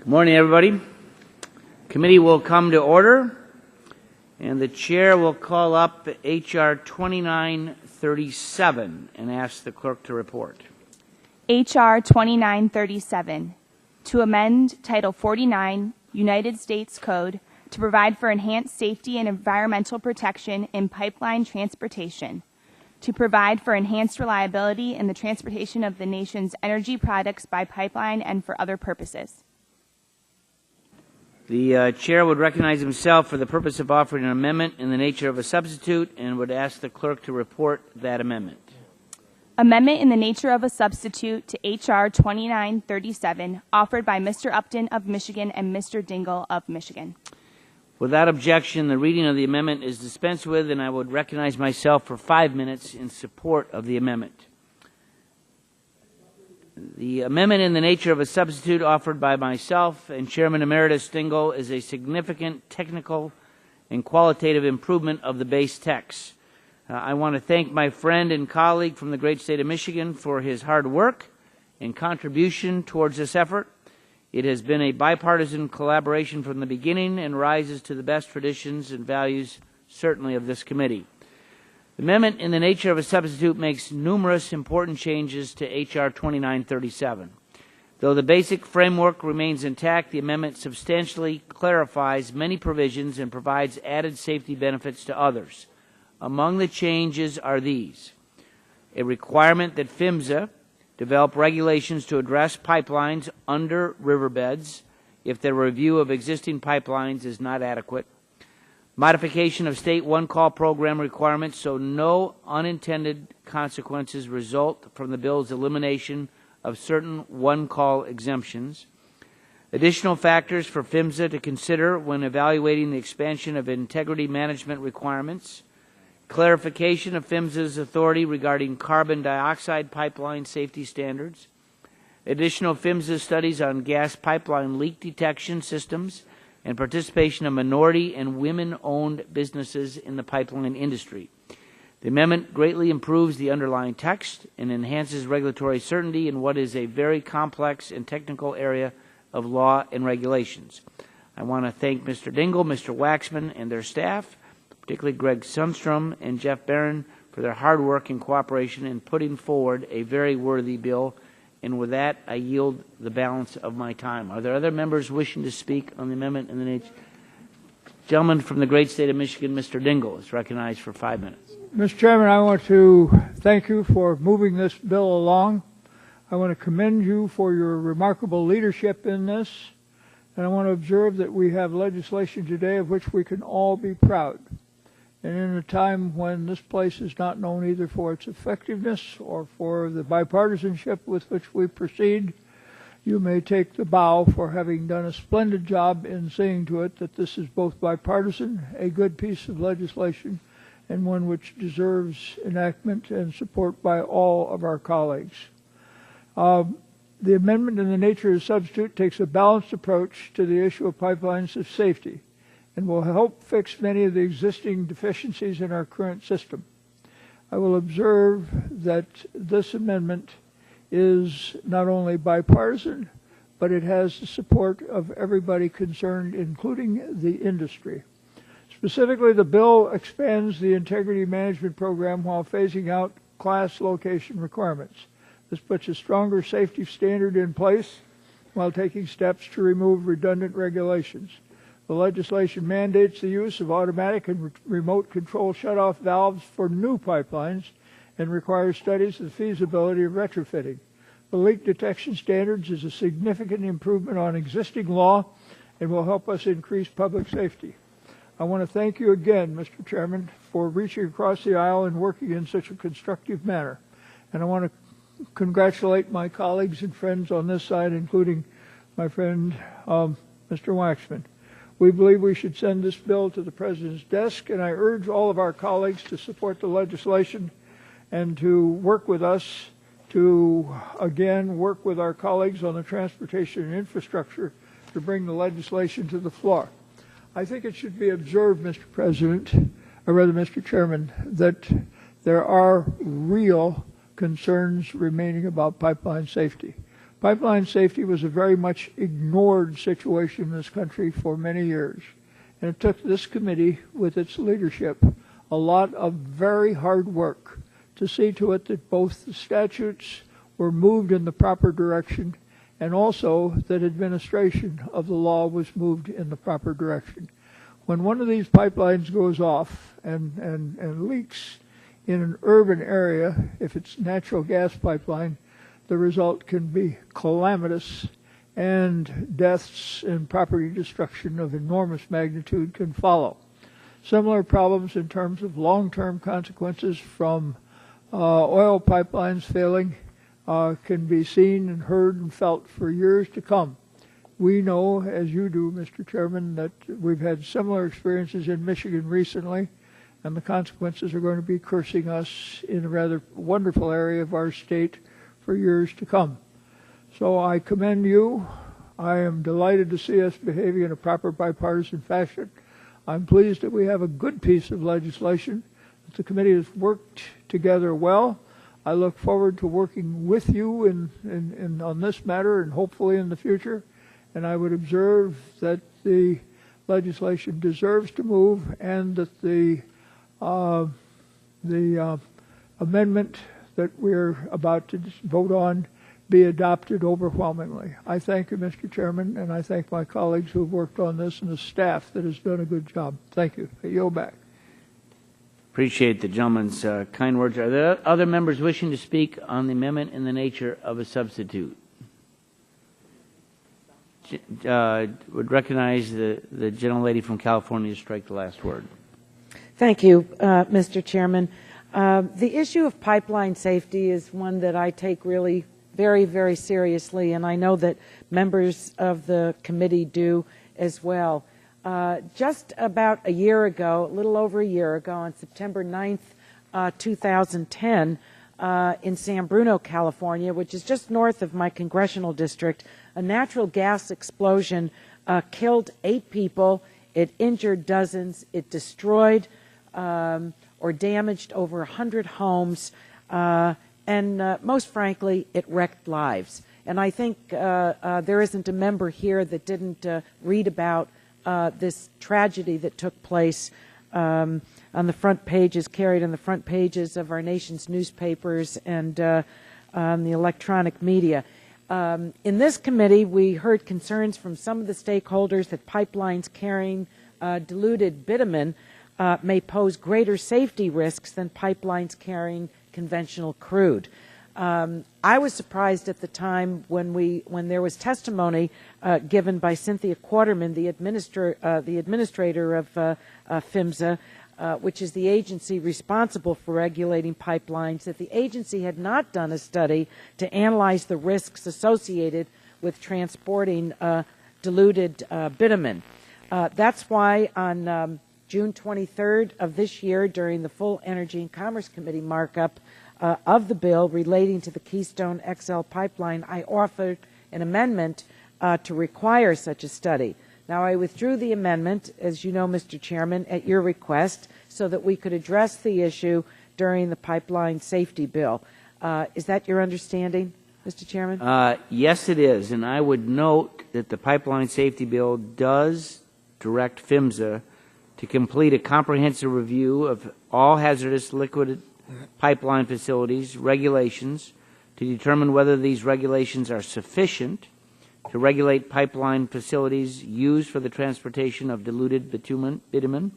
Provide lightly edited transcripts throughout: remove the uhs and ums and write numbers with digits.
Good morning, everybody. Committee will come to order, and the chair will call up H.R. 2937 and ask the clerk to report. H.R. 2937, to amend Title 49, United States Code, to provide for enhanced safety and environmental protection in pipeline transportation, to provide for enhanced reliability in the transportation of the nation's energy products by pipeline and for other purposes. The chair would recognize himself for the purpose of offering an amendment in the nature of a substitute and would ask the clerk to report that amendment. Amendment in the nature of a substitute to H.R. 2937, offered by Mr. Upton of Michigan and Mr. Dingell of Michigan. Without objection, the reading of the amendment is dispensed with, and I would recognize myself for 5 minutes in support of the amendment. The amendment in the nature of a substitute offered by myself and Chairman Emeritus Dingell is a significant technical and qualitative improvement of the base text. I want to thank my friend and colleague from the great state of Michigan for his hard work and contribution towards this effort. It has been a bipartisan collaboration from the beginning and rises to the best traditions and values, certainly, of this committee. The amendment in the nature of a substitute makes numerous important changes to H.R. 2937. Though the basic framework remains intact, the amendment substantially clarifies many provisions and provides added safety benefits to others. Among the changes are these: a requirement that PHMSA develop regulations to address pipelines under riverbeds if their review of existing pipelines is not adequate; modification of state one-call program requirements so no unintended consequences result from the bill's elimination of certain one-call exemptions; additional factors for PHMSA to consider when evaluating the expansion of integrity management requirements; clarification of PHMSA's authority regarding carbon dioxide pipeline safety standards; additional PHMSA studies on gas pipeline leak detection systems, and participation of minority and women-owned businesses in the pipeline industry. The amendment greatly improves the underlying text and enhances regulatory certainty in what is a very complex and technical area of law and regulations. I want to thank Mr. Dingell, Mr. Waxman, and their staff, particularly Greg Sundstrom and Jeff Barron, for their hard work and cooperation in putting forward a very worthy bill. And with that, I yield the balance of my time. Are there other members wishing to speak on the amendment in the nature? Gentleman from the great state of Michigan, Mr. Dingell, is recognized for 5 minutes. Mr. Chairman, I want to thank you for moving this bill along. I want to commend you for your remarkable leadership in this. And I want to observe that we have legislation today of which we can all be proud. And in a time when this place is not known either for its effectiveness or for the bipartisanship with which we proceed, you may take the bow for having done a splendid job in seeing to it that this is both bipartisan, a good piece of legislation, and one which deserves enactment and support by all of our colleagues. The amendment in the nature of a substitute takes a balanced approach to the issue of pipelines of safety and will help fix many of the existing deficiencies in our current system. I will observe that this amendment is not only bipartisan, but it has the support of everybody concerned, including the industry. Specifically, the bill expands the integrity management program while phasing out class location requirements. This puts a stronger safety standard in place while taking steps to remove redundant regulations. The legislation mandates the use of automatic and remote control shutoff valves for new pipelines and requires studies of the feasibility of retrofitting. The leak detection standards is a significant improvement on existing law and will help us increase public safety. I want to thank you again, Mr. Chairman, for reaching across the aisle and working in such a constructive manner. And I want to congratulate my colleagues and friends on this side, including my friend Mr. Waxman. We believe we should send this bill to the President's desk, and I urge all of our colleagues to support the legislation and to work with us to, again, work with our colleagues on the transportation and infrastructure to bring the legislation to the floor. I think it should be observed, Mr. President, or rather, Mr. Chairman, that there are real concerns remaining about pipeline safety. Pipeline safety was a very much ignored situation in this country for many years. And it took this committee, with its leadership, a lot of very hard work to see to it that both the statutes were moved in the proper direction and also that administration of the law was moved in the proper direction. When one of these pipelines goes off and leaks in an urban area, if it's natural gas pipeline, the result can be calamitous, and deaths and property destruction of enormous magnitude can follow. Similar problems in terms of long-term consequences from oil pipelines failing can be seen and heard and felt for years to come. We know, as you do, Mr. Chairman, that we've had similar experiences in Michigan recently, and the consequences are going to be cursing us in a rather wonderful area of our state for years to come. So I commend you. I am delighted to see us behaving in a proper bipartisan fashion. I'm pleased that we have a good piece of legislation, that the committee has worked together well. I look forward to working with you on this matter and hopefully in the future. And I would observe that the legislation deserves to move and that the amendment that we're about to vote on be adopted overwhelmingly. I thank you, Mr. Chairman, and I thank my colleagues who have worked on this and the staff that has done a good job. Thank you. I yield back. Appreciate the gentleman's kind words. Are there other members wishing to speak on the amendment in the nature of a substitute? Would recognize the gentlelady from California to strike the last word. Thank you, Mr. Chairman. The issue of pipeline safety is one that I take really very, very seriously, and I know that members of the committee do as well. Just about a year ago, a little over a year ago, on September 9th, 2010, in San Bruno, California, which is just north of my congressional district, a natural gas explosion killed 8 people. It injured dozens. It destroyed or damaged over 100 homes. And most frankly, it wrecked lives. And I think there isn't a member here that didn't read about this tragedy that took place on the front pages, carried on the front pages of our nation's newspapers and on the electronic media. In this committee, we heard concerns from some of the stakeholders that pipelines carrying diluted bitumen may pose greater safety risks than pipelines carrying conventional crude. I was surprised at the time when there was testimony given by Cynthia Quarterman, the administrator of PHMSA, which is the agency responsible for regulating pipelines, that the agency had not done a study to analyze the risks associated with transporting diluted bitumen. That's why on June 23rd of this year, during the full Energy and Commerce Committee markup of the bill relating to the Keystone XL pipeline, I offered an amendment to require such a study. Now, I withdrew the amendment, as you know, Mr. Chairman, at your request, so that we could address the issue during the pipeline safety bill. Is that your understanding, Mr. Chairman? Yes, it is. And I would note that the pipeline safety bill does direct PHMSA to complete a comprehensive review of all hazardous liquid pipeline facilities regulations to determine whether these regulations are sufficient to regulate pipeline facilities used for the transportation of diluted bitumen,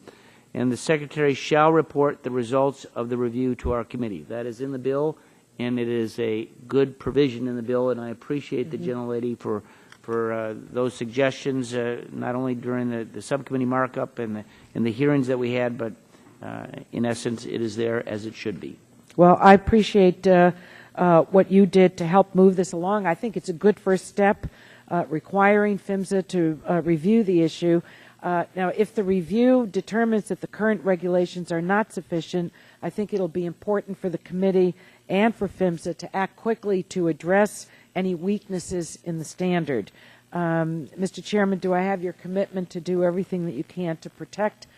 and the Secretary shall report the results of the review to our committee. That is in the bill, and it is a good provision in the bill, and I appreciate the gentlelady for those suggestions, not only during the subcommittee markup and the hearings that we had, but in essence, it is there as it should be. Well, I appreciate what you did to help move this along. I think it's a good first step, requiring PHMSA to review the issue. Now, if the review determines that the current regulations are not sufficient, I think it'll be important for the committee and for PHMSA to act quickly to address any weaknesses in the standard. Mr. Chairman, do I have your commitment to do everything that you can to protect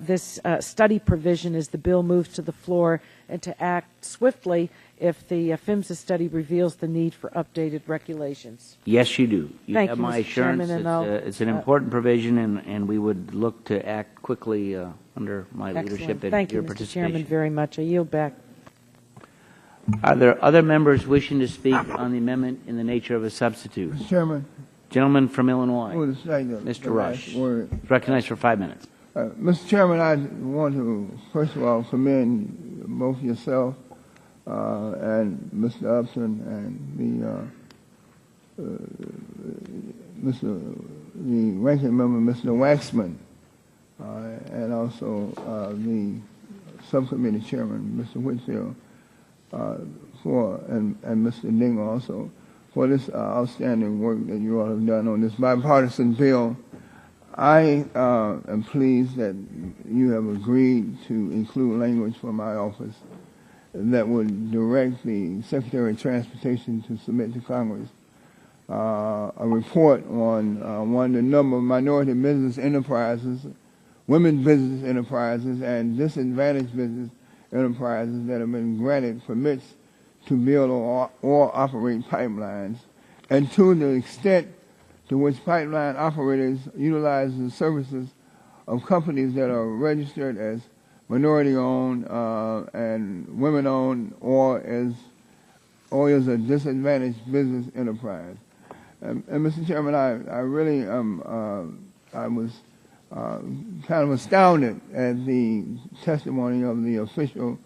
this study provision as the bill moves to the floor and to act swiftly if the PHMSA study reveals the need for updated regulations. Yes, you do. You Thank have you, my Mr. Chairman, assurance. and It's an important provision, and we would look to act quickly under my leadership Excellent. and Thank your you, Mr. participation. Chairman, very much. I yield back. Are there other members wishing to speak on the amendment in the nature of a substitute? Mr. Chairman, Gentleman from Illinois, I would like to Mr. the Rush. last word. Recognized for 5 minutes. Mr. Chairman, I want to first of all commend both yourself and Mr. Upson and the ranking member, Mr. Waxman, and also the subcommittee chairman, Mr. Whitfield, and Mr. Dingell also, for this outstanding work that you all have done on this bipartisan bill. I am pleased that you have agreed to include language from my office that would direct the Secretary of Transportation to submit to Congress a report on the number of minority business enterprises, women business enterprises, and disadvantaged business enterprises that have been granted permits to build or operate pipelines, and to the extent to which pipeline operators utilize the services of companies that are registered as minority-owned and women-owned, or as a disadvantaged business enterprise. And Mr. Chairman, I really I was kind of astounded at the testimony of the official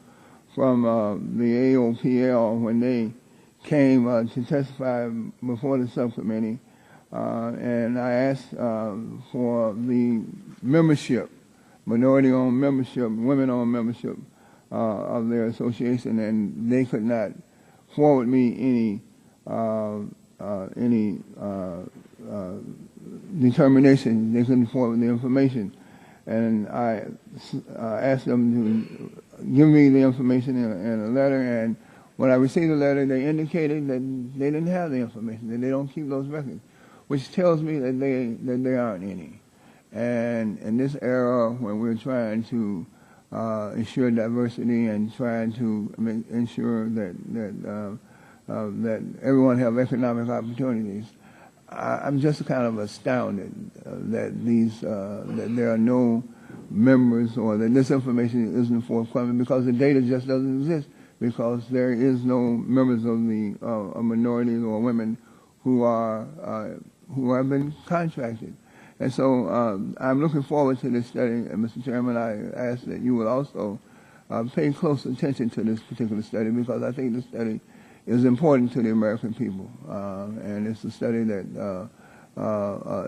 from the AOPL when they came to testify before the subcommittee, and I asked for the membership, minority-owned membership, women-owned membership of their association, and they could not forward me any determination. They couldn't forward the information, and I asked them to give me the information in a letter, and when I received the letter, they indicated that they didn't have the information, that they don't keep those records, which tells me that there aren't any. And in this era, when we're trying to ensure diversity and trying to ensure that everyone have economic opportunities, I'm just kind of astounded that that there are no members, or that this information isn't forthcoming, because the data just doesn't exist, because there is no members of the minorities or women who have been contracted. And so I'm looking forward to this study, and Mr. Chairman, I ask that you will also pay close attention to this particular study, because I think the study is important to the American people, and it's a study that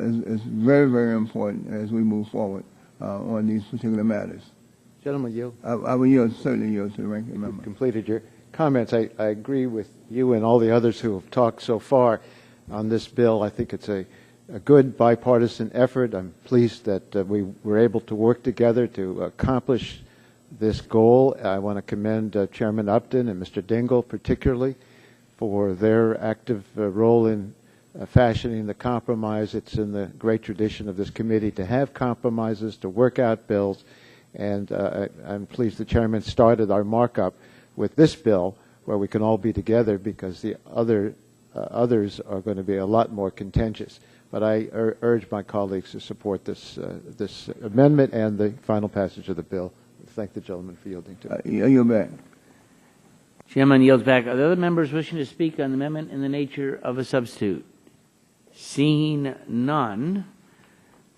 is very, very important as we move forward on these particular matters. Gentleman, yield. I will certainly yield to the ranking member. Completed your comments. I agree with you and all the others who have talked so far on this bill. I think it's a good bipartisan effort. I'm pleased that we were able to work together to accomplish this goal. I want to commend Chairman Upton and Mr. Dingell particularly for their active role in fashioning the compromise. It's in the great tradition of this committee to have compromises, to work out bills, and I'm pleased the Chairman started our markup with this bill where we can all be together, because the others are going to be a lot more contentious. But I urge my colleagues to support this amendment and the final passage of the bill. Thank the gentleman for yielding to it. Yield back. Chairman yields back. Are there other members wishing to speak on the amendment in the nature of a substitute? Seeing none,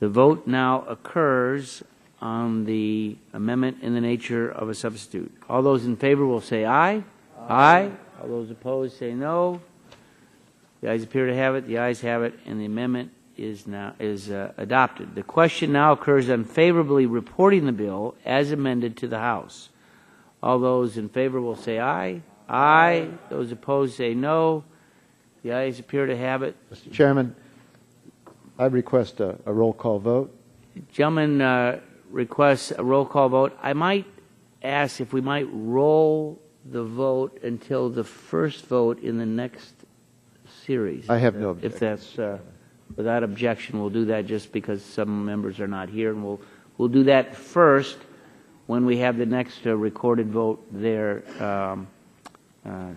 the vote now occurs on the amendment in the nature of a substitute. All those in favor will say aye. Aye. All those opposed say no. The ayes appear to have it. The ayes have it, and the amendment is adopted. The question now occurs on favorably reporting the bill as amended to the House. All those in favor will say aye. Aye. Those opposed say no. The ayes appear to have it. Mr. Chairman, I request a roll call vote. Gentleman requests a roll call vote. I might ask if we might roll the vote until the first vote in the next series. I have no objection. If that's without objection, we'll do that, just because some members are not here, and we'll do that first when we have the next recorded vote there The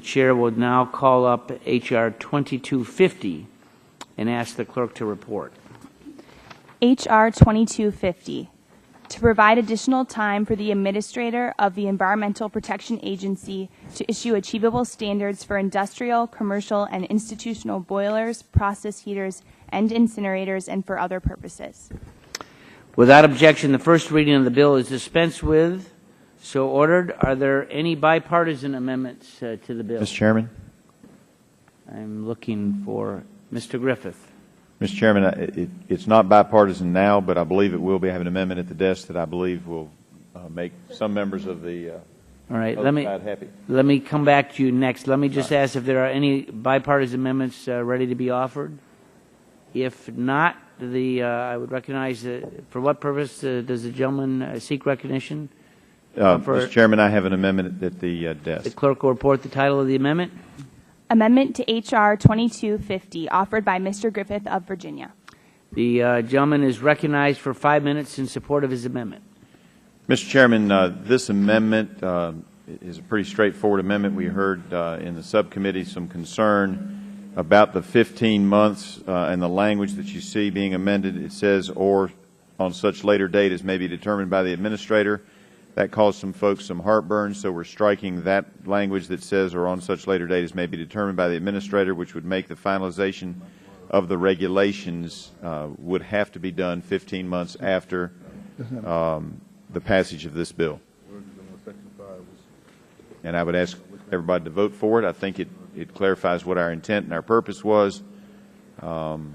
chair will now call up H.R. 2250 and ask the clerk to report. H.R. 2250, to provide additional time for the Administrator of the Environmental Protection Agency to issue achievable standards for industrial, commercial, and institutional boilers, process heaters, and incinerators, and for other purposes. Without objection, the first reading of the bill is dispensed with. So ordered. Are there any bipartisan amendments to the bill? Mr. Chairman. I'm looking for Mr. Griffith. Mr. Chairman, it's not bipartisan now, but I believe it will be. I have an amendment at the desk that I believe will make some members of the All right, other side happy. let me come back to you next. Let me just ask if there are any bipartisan amendments ready to be offered. If not, I would recognize, for what purpose does the gentleman seek recognition? Mr. Chairman, I have an amendment at the desk. The clerk will report the title of the amendment. Amendment to H.R. 2250, offered by Mr. Griffith of Virginia. The Gentleman is recognized for 5 minutes in support of his amendment. Mr. Chairman, this amendment is a pretty straightforward amendment. We heard in the subcommittee some concern about the 15 months and the language that you see being amended. It says, or on such later date as may be determined by the Administrator. That caused some folks some heartburn, so we're striking that language that says, or on such later date as may be determined by the Administrator, which would make the finalization of the regulations would have to be done 15 months after the passage of this bill. And I would ask everybody to vote for it. I think it clarifies what our intent and our purpose was on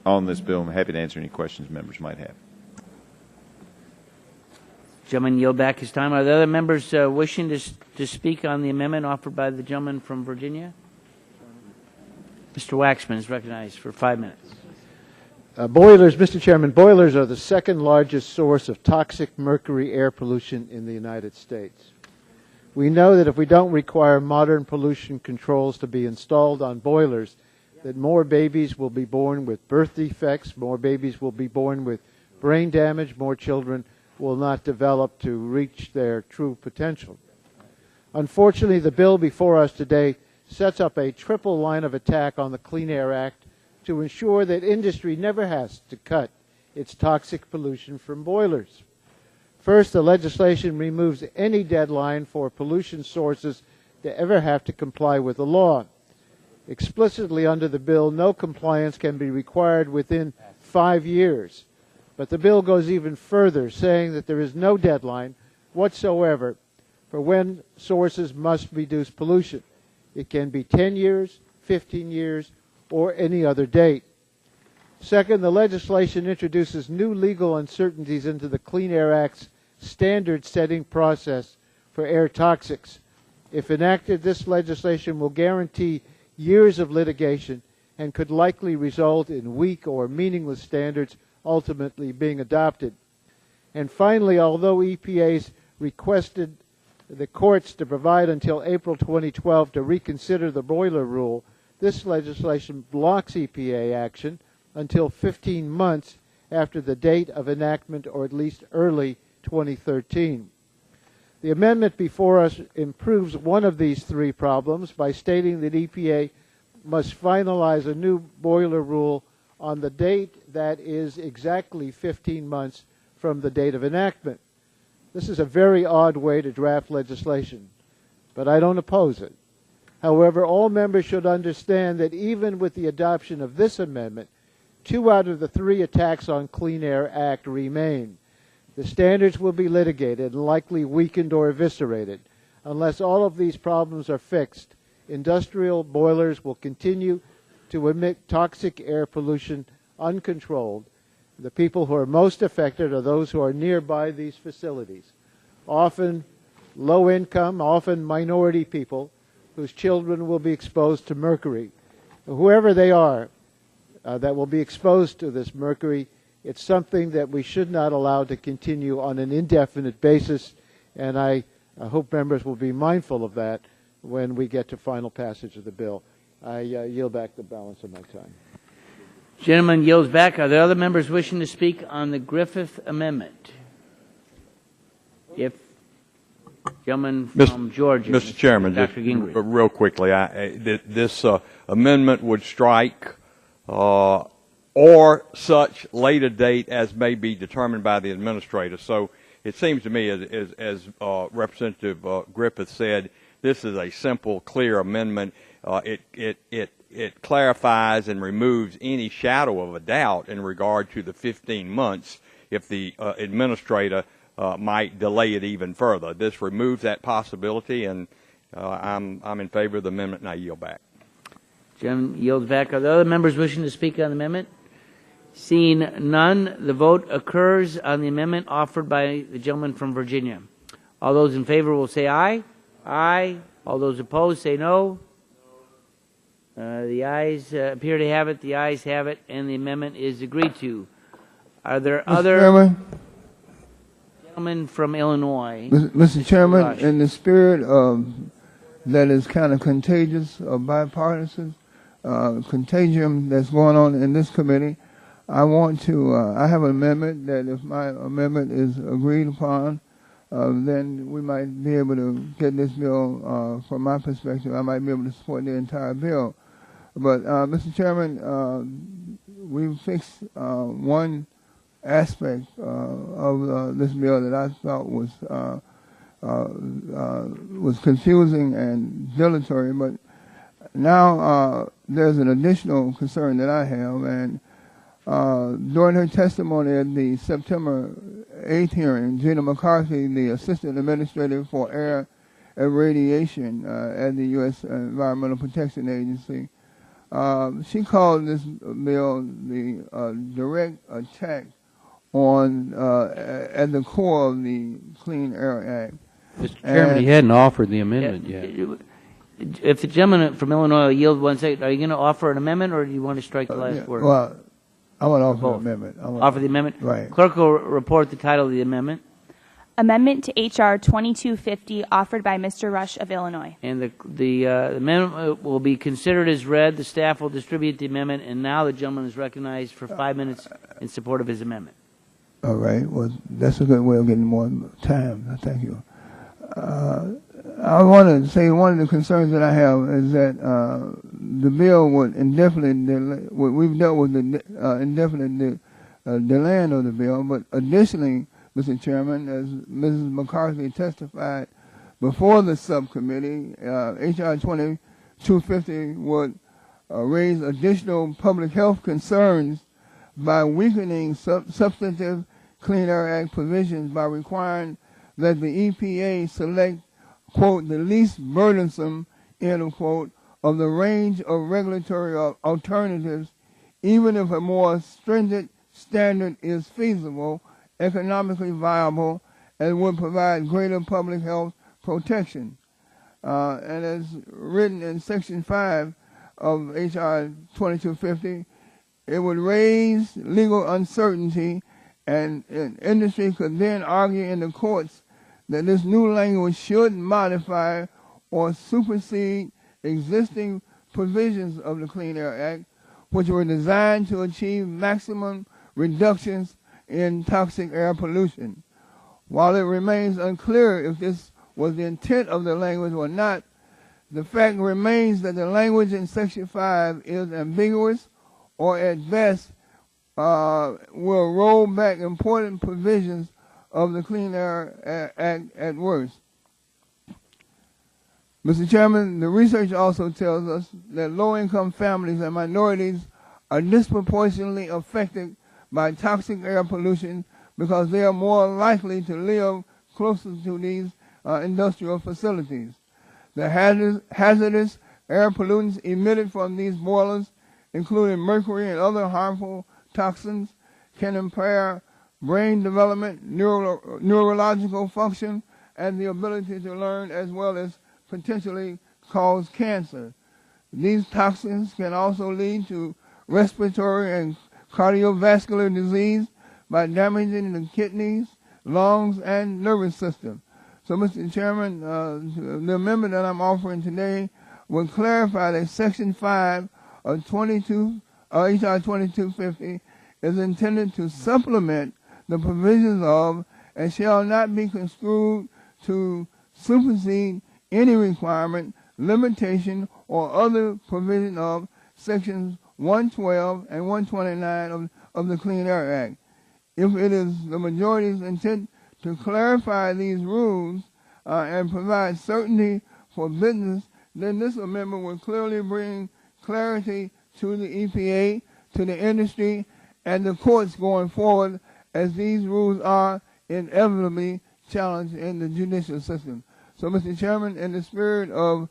this bill. I'm happy to answer any questions members might have. Gentleman yield back his time. Are there other members wishing to speak on the amendment offered by the gentleman from Virginia? Mr. Waxman is recognized for 5 minutes. Boilers, Mr. Chairman, boilers are the second largest source of toxic mercury air pollution in the United States. We know that if we don't require modern pollution controls to be installed on boilers, that more babies will be born with birth defects, more babies will be born with brain damage, more children will not develop to reach their true potential. Unfortunately, the bill before us today sets up a triple line of attack on the Clean Air Act to ensure that industry never has to cut its toxic pollution from boilers. First, the legislation removes any deadline for pollution sources to ever have to comply with the law. Explicitly under the bill, no compliance can be required within 5 years. But the bill goes even further, saying that there is no deadline whatsoever for when sources must reduce pollution. It can be 10 years, 15 years, or any other date. Second, the legislation introduces new legal uncertainties into the Clean Air Act's standard-setting process for air toxics. If enacted, this legislation will guarantee years of litigation and could likely result in weak or meaningless standards ultimately being adopted. And finally, although EPA's requested the courts to provide until April 2012 to reconsider the boiler rule, this legislation blocks EPA action until 15 months after the date of enactment, or at least early 2013. The amendment before us improves one of these three problems by stating that EPA must finalize a new boiler rule on the date that is exactly 15 months from the date of enactment. This is a very odd way to draft legislation, but I don't oppose it. However, all members should understand that even with the adoption of this amendment, 2 out of the 3 attacks on Clean Air Act remain. The standards will be litigated and likely weakened or eviscerated. Unless all of these problems are fixed, industrial boilers will continue to emit toxic air pollution uncontrolled. The people who are most affected are those who are nearby these facilities, often low income, often minority people whose children will be exposed to mercury. Whoever they are that will be exposed to this mercury, it's something that we should not allow to continue on an indefinite basis, and I hope members will be mindful of that when we get to final passage of the bill. I yield back the balance of my time. Gentleman yields back. Are there other members wishing to speak on the Griffith Amendment? If gentleman from Georgia, Mr. Chairman, just Dr. Gingrich. real quickly, this amendment would strike or such later date as may be determined by the administrator. So it seems to me, as Representative Griffith said, this is a simple, clear amendment. It clarifies and removes any shadow of a doubt in regard to the 15 months if the administrator might delay it even further. This removes that possibility, and I'm in favor of the amendment, and I yield back. Jim yields back. Are there other members wishing to speak on the amendment? Seeing none, the vote occurs on the amendment offered by the gentleman from Virginia. All those in favor will say aye. Aye. All those opposed say no. The ayes appear to have it. The ayes have it, and the amendment is agreed to. Are there other gentlemen from Illinois? Mr. Chairman, in the spirit of that is kind of contagious, of bipartisan contagion that's going on in this committee, I want to, I have an amendment that if my amendment is agreed upon, then we might be able to get this bill, from my perspective, I might be able to support the entire bill. But, Mr. Chairman, we fixed one aspect of this bill that I thought was confusing and dilatory, but now there's an additional concern that I have, and during her testimony at the September 8th hearing, Gina McCarthy, the Assistant Administrator for Air and Radiation at the U.S. Environmental Protection Agency, she called this bill the direct attack on at the core of the Clean Air Act. Mr. Chairman, he hadn't offered the amendment yet. If the gentleman from Illinois will yield 1 second, are you going to offer an amendment, or do you want to strike the last word? Well, I want to offer an amendment. Offer the amendment? Right. Clerk will report the title of the amendment. Amendment to H.R. 2250, offered by Mr. Rush of Illinois. And the amendment will be considered as read. The staff will distribute the amendment, and now the gentleman is recognized for 5 minutes in support of his amendment. All right. Well, that's a good way of getting more time. Thank you. I want to say one of the concerns that I have is that the bill would indefinitely delay. We've dealt with the indefinite delaying of the bill, but additionally, Mr. Chairman, as Mrs. McCarthy testified before the subcommittee, H.R. 2250 would raise additional public health concerns by weakening substantive Clean Air Act provisions by requiring that the EPA select, quote, the least burdensome, end of quote, of the range of regulatory alternatives, even if a more stringent standard is feasible, economically viable, and would provide greater public health protection. And as written in Section 5 of H.R. 2250, it would raise legal uncertainty, and industry could then argue in the courts that this new language should modify or supersede existing provisions of the Clean Air Act, which were designed to achieve maximum reductions in toxic air pollution. While it remains unclear if this was the intent of the language or not, the fact remains that the language in Section 5 is ambiguous, or at best will roll back important provisions of the Clean Air Act at worst. Mr. Chairman, the research also tells us that low-income families and minorities are disproportionately affected by toxic air pollution because they are more likely to live closer to these industrial facilities. The hazardous air pollutants emitted from these boilers, including mercury and other harmful toxins, can impair brain development, neurological function, and the ability to learn, as well as potentially cause cancer. These toxins can also lead to respiratory and cardiovascular disease by damaging the kidneys, lungs, and nervous system. So, Mr. Chairman, the amendment that I'm offering today will clarify that Section 5 of H.R. 2250 is intended to supplement the provisions of and shall not be construed to supersede any requirement, limitation, or other provision of sections 112 and 129 of the Clean Air Act. If it is the majority's intent to clarify these rules and provide certainty for business, then this amendment will clearly bring clarity to the EPA, to the industry, and the courts going forward, as these rules are inevitably challenged in the judicial system. So, Mr. Chairman, in the spirit of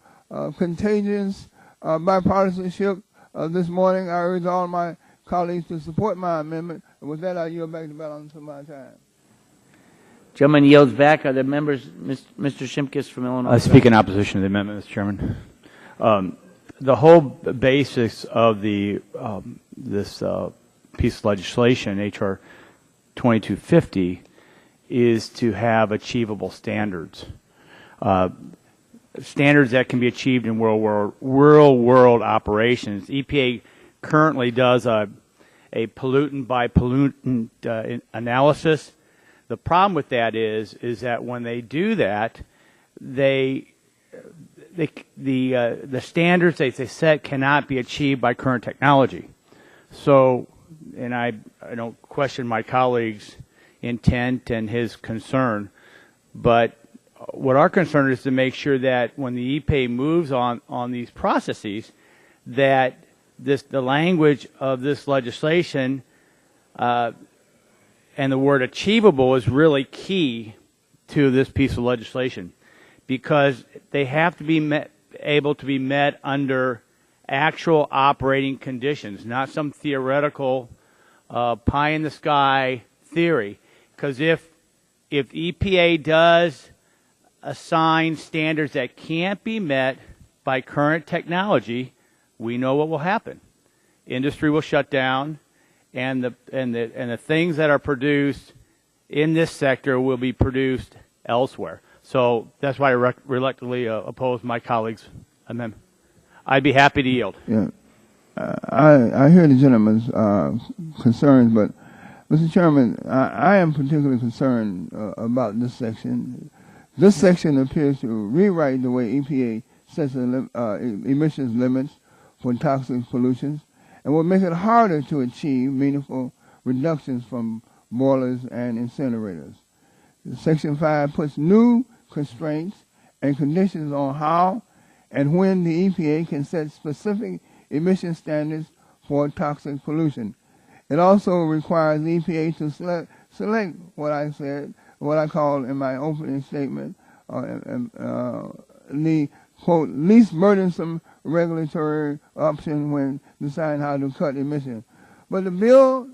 contagious bipartisanship this morning, I urge all my colleagues to support my amendment. And with that, I yield back the balance of my time. Gentleman yields back. Are there members, Mr. Shimkus from Illinois? I speak in opposition to the amendment, Mr. Chairman. The whole basis of the this piece of legislation, H.R. 2250, is to have achievable standards. Standards that can be achieved in real world operations. EPA currently does a pollutant by pollutant analysis. The problem with that is that when they do that, the standards they set cannot be achieved by current technology. So, and I don't question my colleague's intent and his concern, but what our concern is to make sure that when the EPA moves on these processes, that the language of this legislation and the word achievable is really key to this piece of legislation, because they have to be able to be met under actual operating conditions, not some theoretical pie in the sky theory. Because if EPA does assign standards that can't be met by current technology, we know what will happen. Industry will shut down, and the things that are produced in this sector will be produced elsewhere. So that's why I reluctantly oppose my colleague's amendment. I'd be happy to yield. Yeah, I hear the gentleman's concerns, but Mr. Chairman, I am particularly concerned about this section. This section appears to rewrite the way EPA sets emissions limits for toxic pollutions, and will make it harder to achieve meaningful reductions from boilers and incinerators. Section 5 puts new constraints and conditions on how and when the EPA can set specific emission standards for toxic pollution. It also requires the EPA to select what I said, what I call in my opening statement, the, quote, least burdensome regulatory option when deciding how to cut emissions. But the bill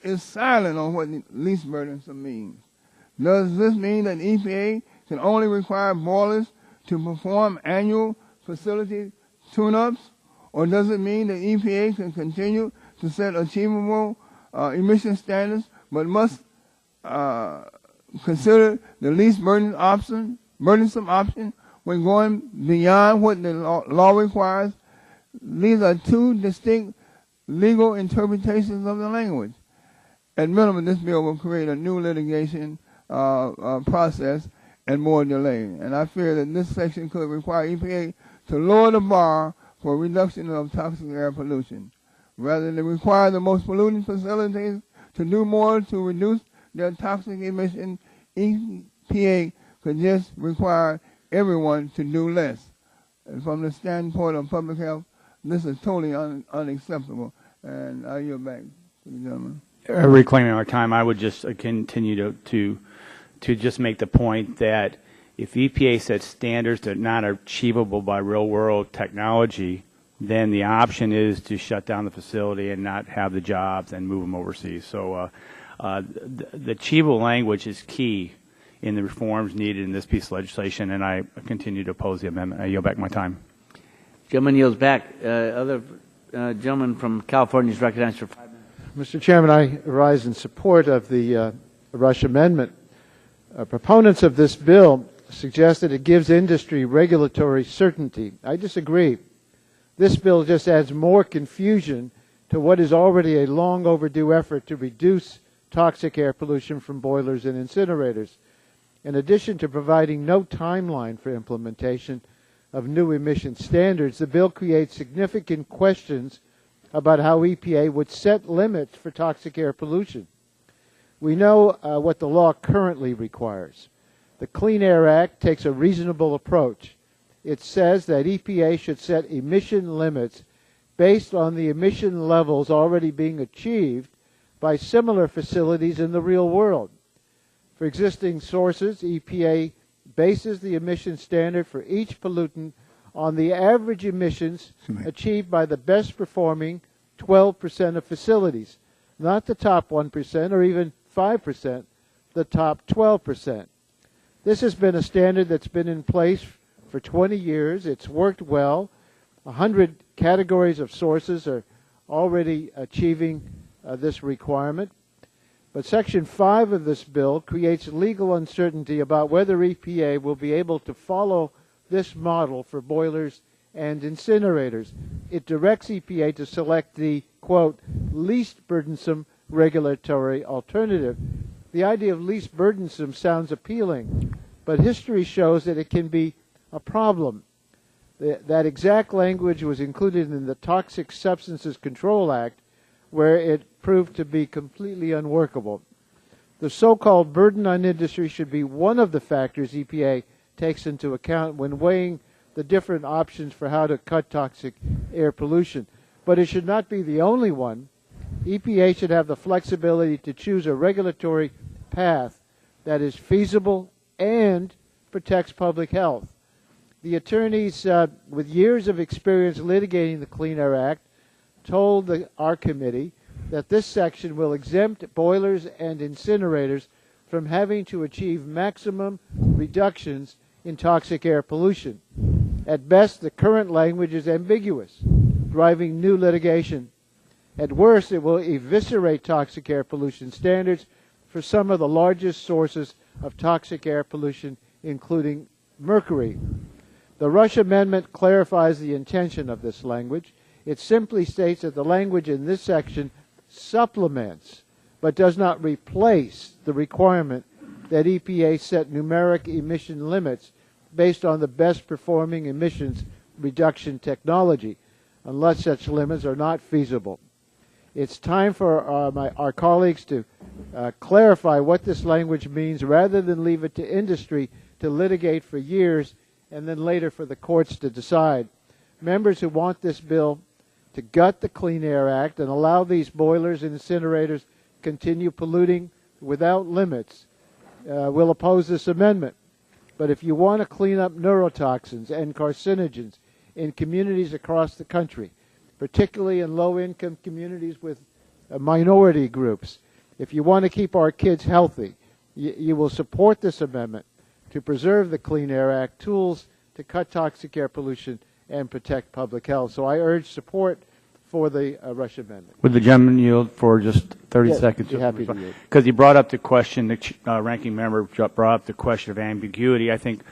is silent on what least burdensome means. Does this mean that EPA can only require boilers to perform annual facility tune-ups? Or does it mean that EPA can continue to set achievable emission standards but must consider the least burdensome option when going beyond what the law requires? These are two distinct legal interpretations of the language. At minimum, this bill will create a new litigation process and more delay. And I fear that this section could require EPA to lower the bar for reduction of toxic air pollution. Rather than require the most polluting facilities to do more to reduce their toxic emission, EPA could just require everyone to do less. And from the standpoint of public health, this is totally unacceptable. And I yield back to the gentleman. Reclaiming our time, I would just continue to just make the point that if EPA sets standards that are not achievable by real-world technology, then the option is to shut down the facility and not have the jobs and move them overseas. So the achievable language is key in the reforms needed in this piece of legislation, and I continue to oppose the amendment. I yield back my time. Gentleman yields back. Other gentleman from California is recognized for 5 minutes. Mr. Chairman, I rise in support of the Rush Amendment. Proponents of this bill suggest that it gives industry regulatory certainty. I disagree. This bill just adds more confusion to what is already a long overdue effort to reduce toxic air pollution from boilers and incinerators. In addition to providing no timeline for implementation of new emission standards, the bill creates significant questions about how EPA would set limits for toxic air pollution. We know what the law currently requires. The Clean Air Act takes a reasonable approach. It says that EPA should set emission limits based on the emission levels already being achieved by similar facilities in the real world. For existing sources, EPA bases the emission standard for each pollutant on the average emissions achieved by the best performing 12% of facilities, not the top 1% or even 5%, the top 12%. This has been a standard that's been in place for 20 years. It's worked well. 100 categories of sources are already achieving this requirement. But Section 5 of this bill creates legal uncertainty about whether EPA will be able to follow this model for boilers and incinerators. It directs EPA to select the, quote, least burdensome regulatory alternative. The idea of least burdensome sounds appealing, but history shows that it can be a problem. That exact language was included in the Toxic Substances Control Act, where it proved to be completely unworkable. The so-called burden on industry should be one of the factors EPA takes into account when weighing the different options for how to cut toxic air pollution. But it should not be the only one. EPA should have the flexibility to choose a regulatory path that is feasible and protects public health. The attorneys with years of experience litigating the Clean Air Act told our committee that this section will exempt boilers and incinerators from having to achieve maximum reductions in toxic air pollution. At best, the current language is ambiguous, driving new litigation. At worst, it will eviscerate toxic air pollution standards for some of the largest sources of toxic air pollution, including mercury. The Rush Amendment clarifies the intention of this language. It simply states that the language in this section supplements, but does not replace, the requirement that EPA set numeric emission limits based on the best performing emissions reduction technology, unless such limits are not feasible. It's time for our colleagues to clarify what this language means rather than leave it to industry to litigate for years and then later for the courts to decide. Members who want this bill to gut the Clean Air Act and allow these boilers and incinerators continue polluting without limits will oppose this amendment. But if you want to clean up neurotoxins and carcinogens in communities across the country, particularly in low-income communities with minority groups, if you want to keep our kids healthy, you will support this amendment to preserve the Clean Air Act tools to cut toxic air pollution and protect public health. So I urge support for the Rush Amendment. Would the gentleman yield for just 30 seconds? Be happy to yield. Because he brought up the question, the ranking member brought up the question of ambiguity. I think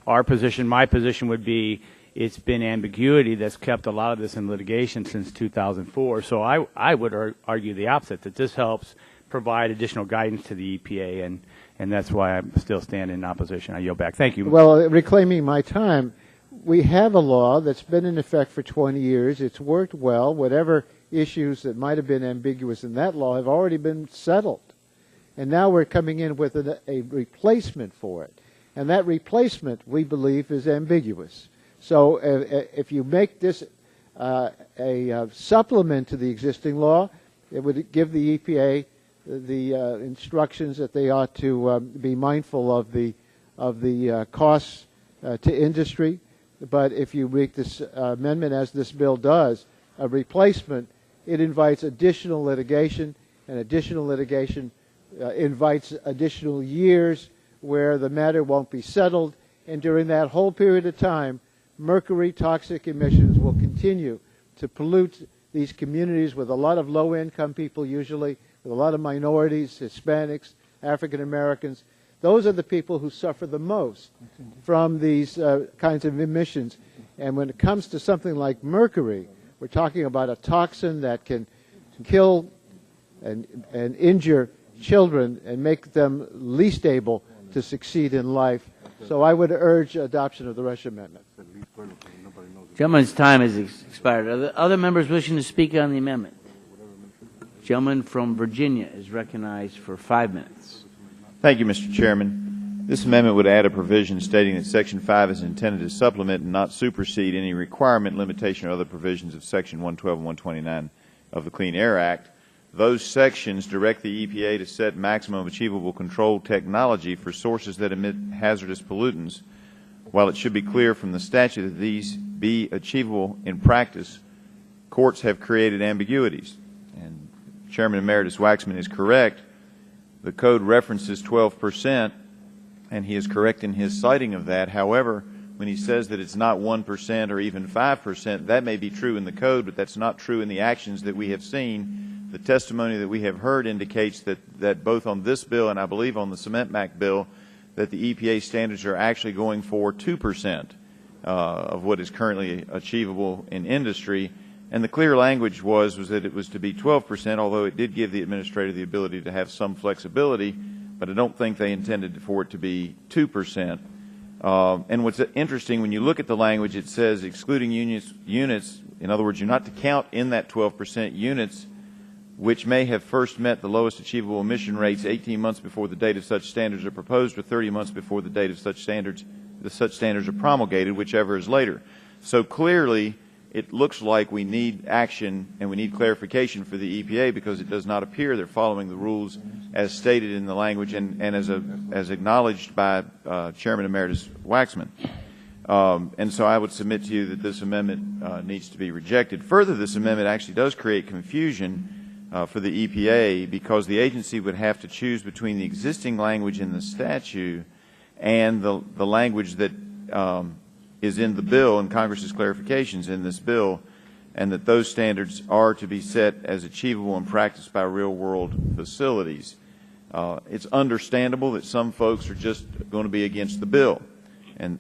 our position, my position would be it's been ambiguity that's kept a lot of this in litigation since 2004. So I would argue the opposite, that this helps provide additional guidance to the EPA, and that's why I'm still standing in opposition. I yield back. Thank you. Well, reclaiming my time, we have a law that's been in effect for 20 years. It's worked well. Whatever issues that might have been ambiguous in that law have already been settled. And now we're coming in with a replacement for it. And that replacement, we believe, is ambiguous. So if you make this a supplement to the existing law, it would give the EPA the instructions that they ought to be mindful of the costs to industry. But if you make this amendment, as this bill does, a replacement, it invites additional litigation, and additional litigation invites additional years where the matter won't be settled. And during that whole period of time, mercury toxic emissions will continue to pollute these communities with a lot of low-income people, usually, with a lot of minorities, Hispanics, African Americans. Those are the people who suffer the most from these kinds of emissions. And when it comes to something like mercury, we're talking about a toxin that can kill and injure children and make them least able to succeed in life. So I would urge adoption of the Rush Amendment. Gentleman's time has expired. Are there other members wishing to speak on the amendment? Gentleman from Virginia is recognized for 5 minutes. Thank you, Mr. Chairman. This amendment would add a provision stating that Section 5 is intended to supplement and not supersede any requirement, limitation, or other provisions of Section 112 and 129 of the Clean Air Act. Those sections direct the EPA to set maximum achievable control technology for sources that emit hazardous pollutants. While it should be clear from the statute that these be achievable in practice, courts have created ambiguities. And Chairman Emeritus Waxman is correct. The code references 12%, and he is correct in his citing of that. However, when he says that it's not 1% or even 5%, that may be true in the code, but that's not true in the actions that we have seen. The testimony that we have heard indicates that both on this bill and I believe on the Cement MAC bill, that the EPA standards are actually going for 2% of what is currently achievable in industry. And the clear language was that it was to be 12%, although it did give the administrator the ability to have some flexibility, but I don't think they intended for it to be 2%. And what's interesting, when you look at the language, it says excluding units, in other words, you're not to count in that 12% units which may have first met the lowest achievable emission rates 18 months before the date of such standards are proposed or 30 months before the date of such standards are promulgated, whichever is later. So clearly, it looks like we need action and we need clarification for the EPA because it does not appear they're following the rules as stated in the language and as acknowledged by Chairman Emeritus Waxman. And so I would submit to you that this amendment needs to be rejected. Further, this amendment actually does create confusion for the EPA because the agency would have to choose between the existing language in the statute and the language that is in the bill and Congress's clarifications in this bill, and that those standards are to be set as achievable in practice by real-world facilities. It's understandable that some folks are just going to be against the bill, and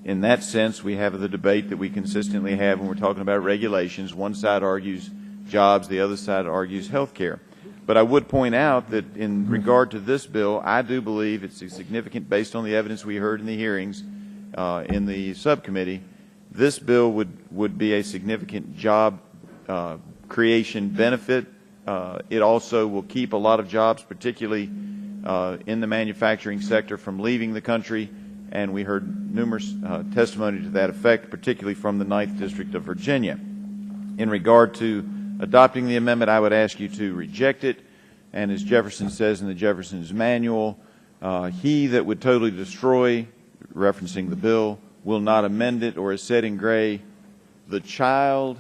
in that sense, we have the debate that we consistently have when we're talking about regulations. One side argues jobs, the other side argues health care. But I would point out that in regard to this bill, I do believe it's significant based on the evidence we heard in the hearings in the subcommittee. This bill would be a significant job creation benefit. It also will keep a lot of jobs, particularly in the manufacturing sector, from leaving the country. And we heard numerous testimony to that effect, particularly from the 9th District of Virginia. In regard to adopting the amendment, I would ask you to reject it. And as Jefferson says in the Jefferson's Manual, he that would totally destroy, referencing the bill, will not amend it, or as said in Gray, the child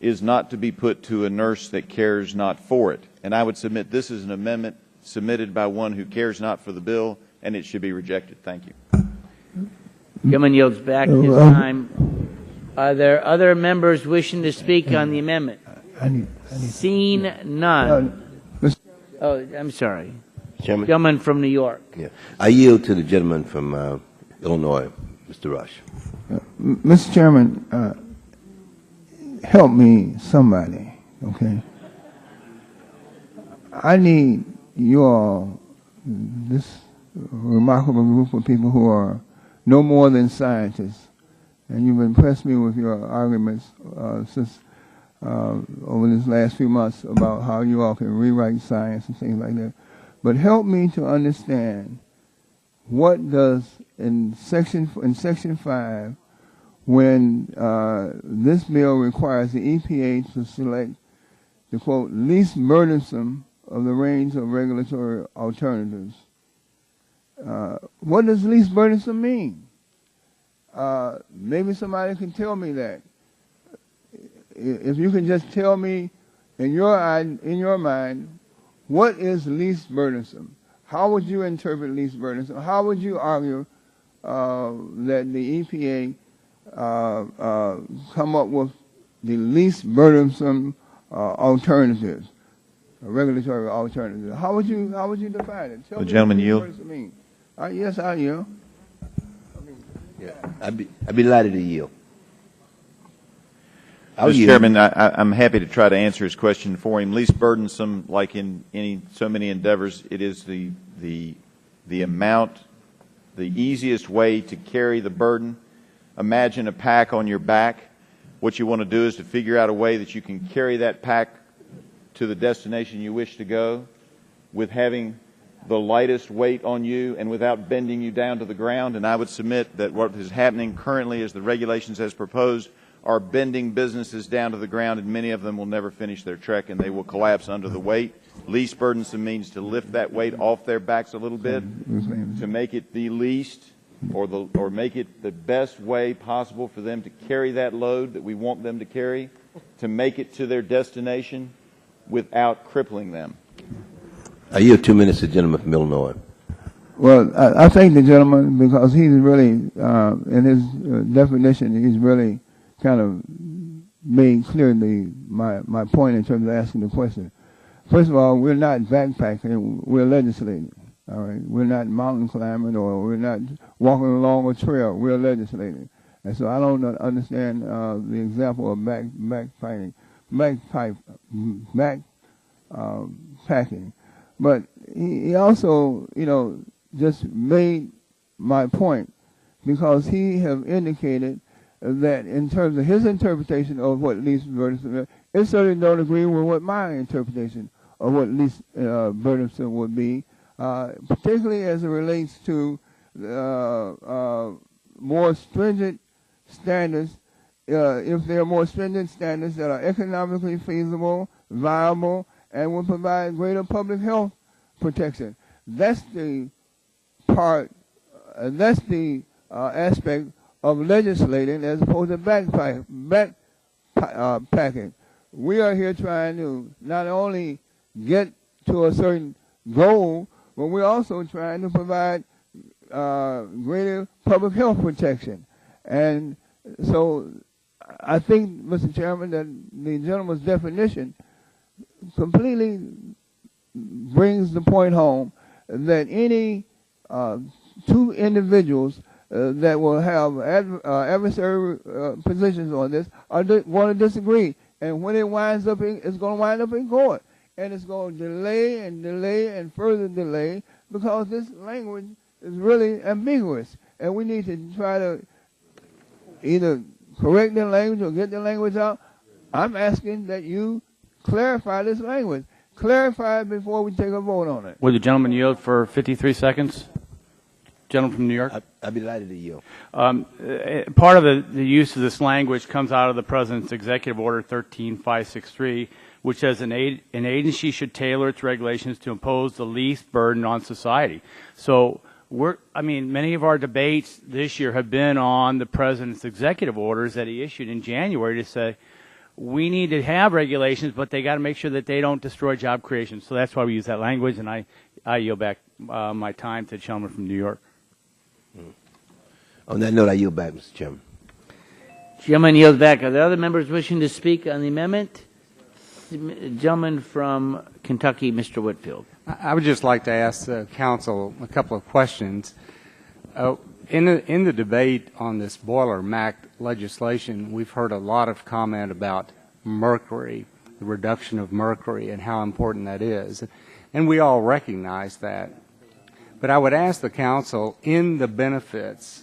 is not to be put to a nurse that cares not for it. And I would submit this is an amendment submitted by one who cares not for the bill, and it should be rejected. Thank you. Gentleman yields back his time. Are there other members wishing to speak on the amendment? Seen none. Oh, I'm sorry. Chairman? Gentleman from New York. Yeah. I yield to the gentleman from Illinois, Mr. Rush. Mr. Chairman, help me, somebody, okay? I need you all, this remarkable group of people who are no more than scientists, and you've impressed me with your arguments since over these last few months about how you all can rewrite science and things like that. But help me to understand what does in section 5, when this bill requires the EPA to select the quote least burdensome of the range of regulatory alternatives. What does least burdensome mean? Maybe somebody can tell me that. If you can just tell me in your mind, what is least burdensome? How would you interpret least burdensome? How would you argue that the EPA come up with the least burdensome alternatives, regulatory alternatives? How would you define it? Tell The me gentleman what yield. least burdensome means. Yes, I yield. Yeah. I'd be delighted to yield. Mr. Chairman, I'm happy to try to answer his question for him. Least burdensome, like in so many endeavors, it is the amount, the easiest way to carry the burden. Imagine a pack on your back. What you want to do is to figure out a way that you can carry that pack to the destination you wish to go with having the lightest weight on you and without bending you down to the ground. And I would submit that what is happening currently as the regulations as proposed are bending businesses down to the ground, and many of them will never finish their trek and they will collapse under the weight. Least burdensome means to lift that weight off their backs a little bit, to make it the least or make it the best way possible for them to carry that load that we want them to carry, to make it to their destination without crippling them. I yield 2 minutes to the gentleman from Illinois. Well, I thank the gentleman because he's really, in his definition, he's really kind of made clear my point in terms of asking the question. First of all, we're not backpacking, we're legislating. All right, we're not mountain climbing or we're not walking along a trail. We're legislating, and so I don't understand the example of backpacking. But he also, just made my point because he have indicated that in terms of his interpretation of what least burdensome is, it certainly don't agree with what my interpretation of what least burdensome would be, particularly as it relates to more stringent standards. If there are more stringent standards that are economically feasible, viable, and will provide greater public health protection. That's the part, that's the aspect of legislating as opposed to backpacking. We are here trying to not only get to a certain goal, but we're also trying to provide greater public health protection. And so I think, Mr. Chairman, that the gentleman's definition completely brings the point home that any two individuals that will have adversary positions on this are going to disagree. And when it winds up, it's going to wind up in court. And it's going to delay and delay and further delay because this language is really ambiguous. And we need to try to either correct the language or get the language out. I'm asking that you clarify this language. Clarify it before we take a vote on it. Would the gentleman yield for 53 seconds? Gentleman from New York? I'd be delighted to yield. Part of the use of this language comes out of the President's Executive Order 13563, which says an agency should tailor its regulations to impose the least burden on society. So many of our debates this year have been on the President's executive orders that he issued in January to say we need to have regulations, but they got to make sure that they don't destroy job creation. So that's why we use that language, and I yield back my time to the gentleman from New York. On that note, I yield back, Mr. Chairman. Gentleman yields back. Are there other members wishing to speak on the amendment? Gentleman from Kentucky, Mr. Whitfield. I would just like to ask the council a couple of questions. In the debate on this Boiler MACT legislation, we've heard a lot of comment about mercury, the reduction of mercury, and how important that is. And we all recognize that. But I would ask the council, in the benefits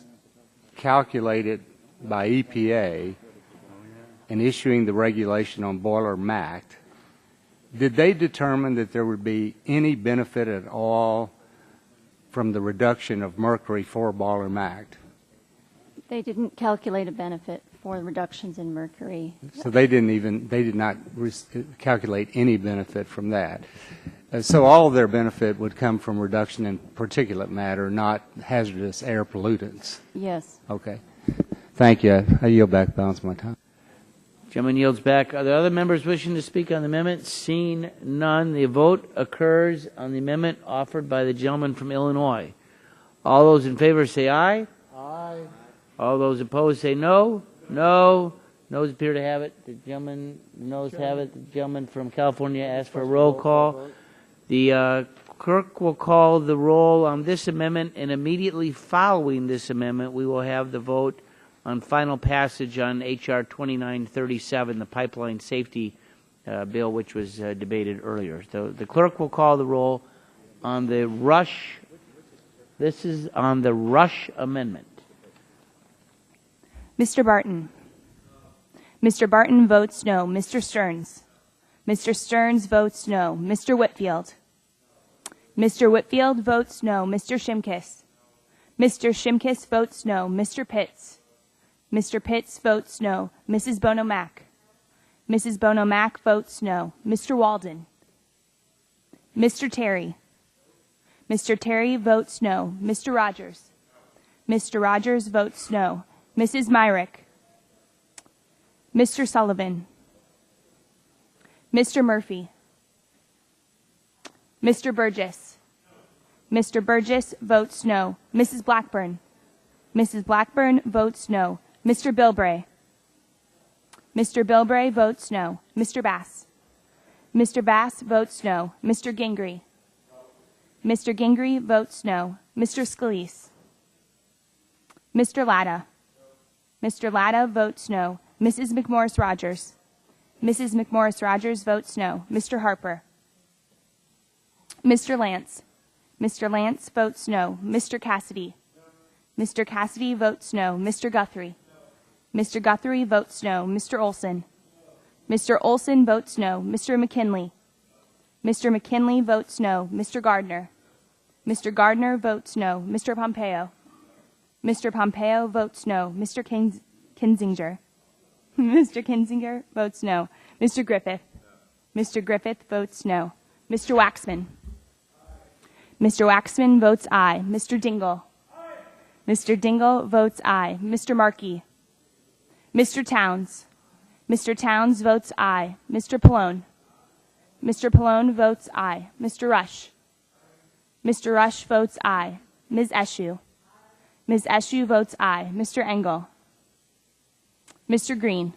calculated by EPA in issuing the regulation on Boiler MACT, did they determine that there would be any benefit at all from the reduction of mercury for Boiler MACT? They didn't calculate a benefit for reductions in mercury. So they did not calculate any benefit from that. So all of their benefit would come from reduction in particulate matter, not hazardous air pollutants. Yes. Okay. Thank you. I yield back the balance of my time. Gentleman yields back. Are there other members wishing to speak on the amendment? Seeing none, the vote occurs on the amendment offered by the gentleman from Illinois. All those in favor say aye. Aye. All those opposed say no. No. Noes appear to have it. The gentleman noes have it. The gentleman from California asked for a roll call. The clerk will call the roll on this amendment, and immediately following this amendment, we will have the vote on final passage on H.R. 2937, the pipeline safety bill, which was debated earlier. So the clerk will call the roll on the Rush. This is on the Rush amendment. Mr. Barton. Mr. Barton votes no. Mr. Stearns. Mr. Stearns votes no. Mr. Whitfield. Mr. Whitfield votes no. Mr. Shimkus. Mr. Shimkus votes no. Mr. Pitts. Mr. Pitts votes no. Mrs. Bono-Mack. Mrs. Bono-Mack votes no. Mr. Walden. Mr. Terry. Mr. Terry votes no. Mr. Rogers. Mr. Rogers votes no. Mrs. Myrick. Mr. Sullivan. Mr. Murphy. Mr. Burgess. Mr. Burgess votes no. Mrs. Blackburn. Mrs. Blackburn votes no. Mr. Bilbray. Mr. Bilbray votes no. Mr. Bass. Mr. Bass votes no. Mr. Gingrey. Mr. Gingrey votes no. Mr. Scalise. Mr. Latta. Mr. Latta votes no. Mrs. McMorris Rogers. Mrs. McMorris Rogers votes no. Mr. Harper. Mr. Lance. Mr. Lance votes no. Mr. Cassidy. Mr. Cassidy votes no. Mr. Guthrie. Mr. Guthrie votes no. Mr. Olson. Mr. Olson votes no. Mr. McKinley. Mr. McKinley votes no. Mr. Gardner. Mr. Gardner votes no. Mr. Pompeo. Mr. Pompeo votes no. Mr. Kinzinger. Mr. Kinzinger votes no. Mr. Griffith. Mr. Griffith votes no. Mr. Waxman. Mr. Waxman votes aye. Mr. Dingle. Mr. Dingle votes aye. Mr. Markey. Mr. Towns. Mr. Towns votes aye. Mr. Pallone. Mr. Pallone votes aye. Mr. Rush. Mr. Rush votes aye. Ms. Eshoo. Ms. Eshoo votes aye. Mr. Engel. Mr. Green.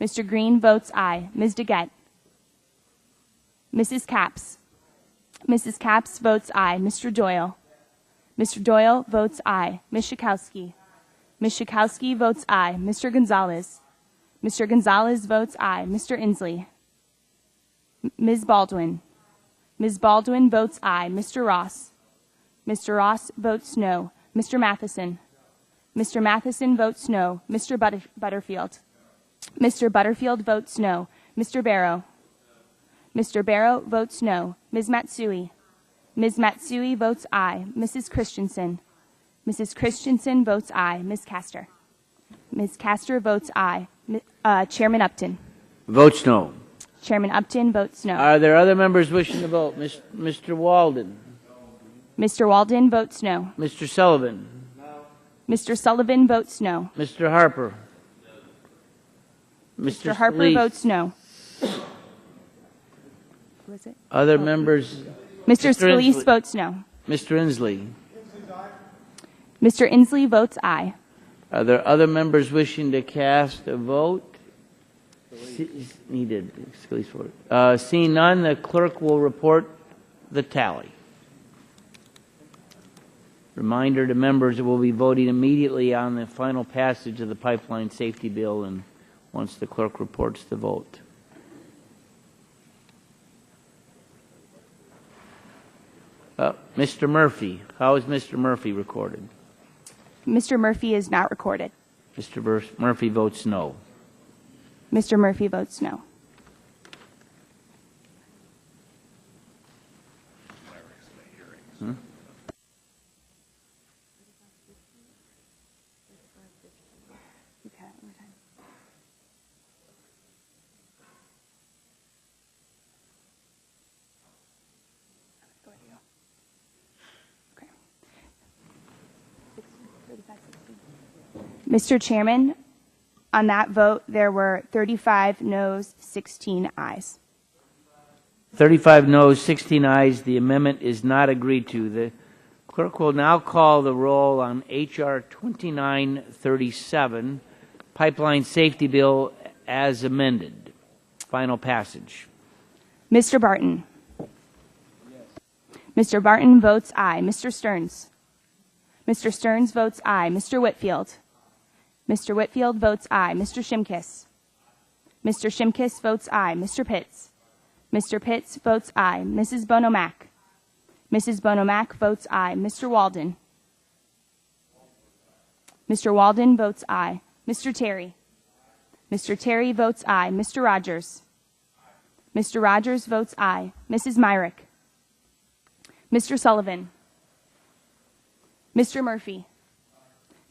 Mr. Green votes aye. Ms. DeGette. Mrs. Capps. Mrs. Capps votes aye. Mr. Doyle. Mr. Doyle votes aye. Ms. Schakowsky. Ms. Schakowsky votes aye. Mr. Gonzalez. Mr. Gonzalez votes aye. Mr. Inslee. Ms. Baldwin. Ms. Baldwin votes aye. Mr. Ross. Mr. Ross votes no. Mr. Matheson. Mr. Matheson votes no. Mr. Butterfield. Mr. Butterfield votes no. Mr. Barrow. Mr. Barrow votes no. Ms. Matsui. Ms. Matsui votes aye. Mrs. Christensen. Mrs. Christensen votes aye. Ms. Castor. Ms. Castor votes aye. Chairman Upton. Votes no. Chairman Upton votes no. Are there other members wishing to vote? Mr. Walden. Mr. Walden votes no. Mr. Sullivan. Mr. Sullivan votes no. Mr. Harper. Mr. Harper Scalise. votes no. Was it? Other members? Mr. Scalise Inslee. votes no. Mr. Inslee. Mr. Inslee votes aye. Are there other members wishing to cast a vote? Needed. Scalise voted. Seeing none, the clerk will report the tally. Reminder to members that we'll be voting immediately on the final passage of the pipeline safety bill, and once the clerk reports the vote. Mr. Murphy. How is Mr. Murphy recorded? Mr. Murphy is not recorded. Mr. Murphy votes no. Mr. Murphy votes no. Hmm? Mr. Chairman, on that vote, there were 35 noes, 16 ayes. 35 noes, 16 ayes. The amendment is not agreed to. The clerk will now call the roll on H.R. 2937, Pipeline Safety Bill as amended. Final passage. Mr. Barton. Mr. Barton votes aye. Mr. Stearns. Mr. Stearns votes aye. Mr. Whitfield. Mr. Whitfield votes aye. Mr. Shimkiss. Mr. Shimkiss votes aye. Mr. Pitts. Mr. Pitts votes aye. Mrs. Bonomack. Mrs. Bonomack votes aye. Mr. Walden. Mr. Walden votes aye. Mr. Terry. Mr. Terry votes aye. Mr. Rogers. Mr. Rogers votes aye. Mrs. Myrick. Mr. Sullivan. Mr. Murphy.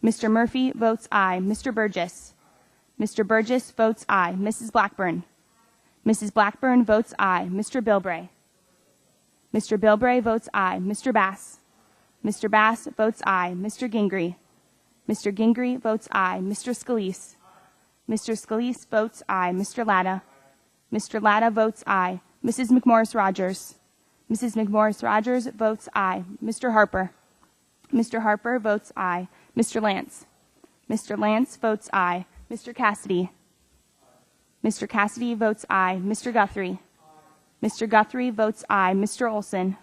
Mr. Murphy votes aye. Mr. Burgess. Mr. Burgess votes aye. Mrs. Blackburn. Mrs. Blackburn votes aye. Mr. Bilbray. Mr. Bilbray votes aye. Mr. Bass. Mr. Bass votes aye. Mr. Gingrey. Mr. Gingrey votes aye. Mr. Scalise. Mr. Scalise votes aye. Mr. Latta. Mr. Latta votes aye. Mrs. McMorris Rogers. Mrs. McMorris Rogers votes aye. Mr. Harper. Mr. Harper votes aye. Mr. Lance. Mr. Lance votes aye. Mr. Cassidy. Mr. Cassidy votes aye. Mr. Guthrie. Mr. Guthrie votes aye. Mr. Olson.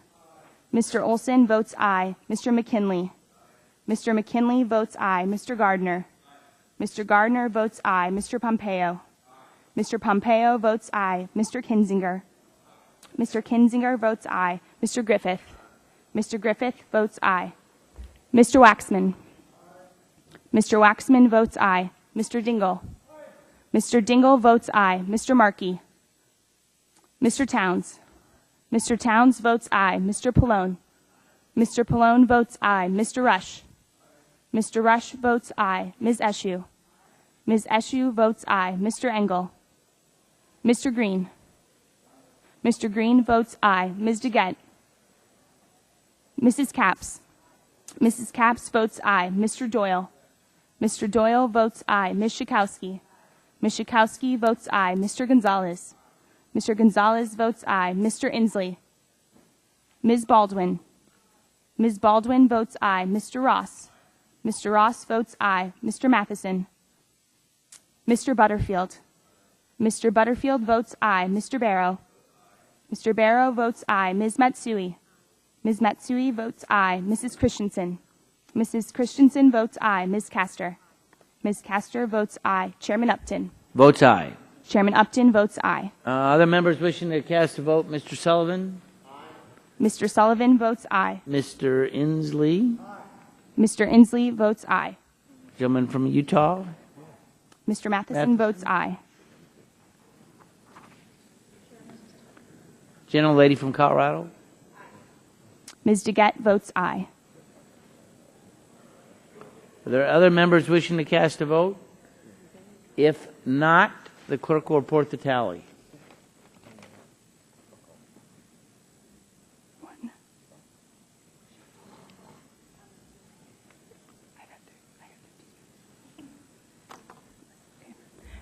Mr. Olson votes aye. Mr. McKinley. Mr. McKinley votes aye. Mr. Gardner. Mr. Gardner votes aye. Mr. Pompeo. Mr. Pompeo votes aye. Mr. Kinzinger. Mr. Kinzinger votes aye. Mr. Griffith. Mr. Griffith votes aye. Mr. Waxman. Mr. Waxman votes aye. Mr. Dingle. Mr. Dingle votes aye. Mr. Markey. Mr. Towns. Mr. Towns votes aye. Mr. Pallone. Mr. Pallone votes aye. Mr. Rush. Mr. Rush votes aye. Ms. Eshue. Ms. Eshue votes aye. Mr. Engel. Mr. Green. Mr. Green votes aye. Ms. DeGette. Mrs. Capps. Mrs. Capps votes aye. Mr. Doyle. Mr. Doyle votes aye. Ms. Schakowsky. Ms. Schakowsky votes aye. Mr. Gonzalez. Mr. Gonzalez votes aye. Mr. Inslee. Ms. Baldwin. Ms. Baldwin votes aye. Mr. Ross. Mr. Ross votes aye. Mr. Matheson. Mr. Butterfield. Mr. Butterfield votes aye. Mr. Barrow. Mr. Barrow votes aye. Ms. Matsui. Ms. Matsui votes aye. Mrs. Christensen. Mrs. Christensen votes aye. Ms. Castor. Ms. Castor votes aye. Chairman Upton. Votes aye. Chairman Upton votes aye. Other members wishing to cast a vote? Mr. Sullivan? Mr. Sullivan votes aye. Mr. Inslee? Mr. Inslee votes aye. Gentleman from Utah? Mr. Matheson votes aye. Gentlelady from Colorado? Ms. DeGette votes aye. Are there other members wishing to cast a vote? If not, the clerk will report the tally.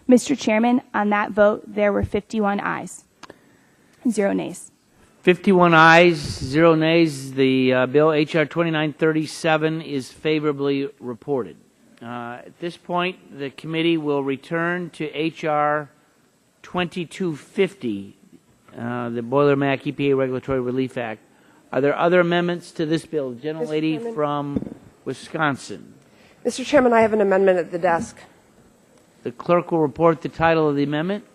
Mr. Chairman, on that vote, there were 51 ayes, 0 nays. 51 ayes, 0 nays. The bill, H.R. 2937, is favorably reported. At this point, the committee will return to H.R. 2250, the Boiler Mac EPA Regulatory Relief Act. Are there other amendments to this bill? Gentlelady from Wisconsin. Mr. Chairman, I have an amendment at the desk. The clerk will report the title of the amendment.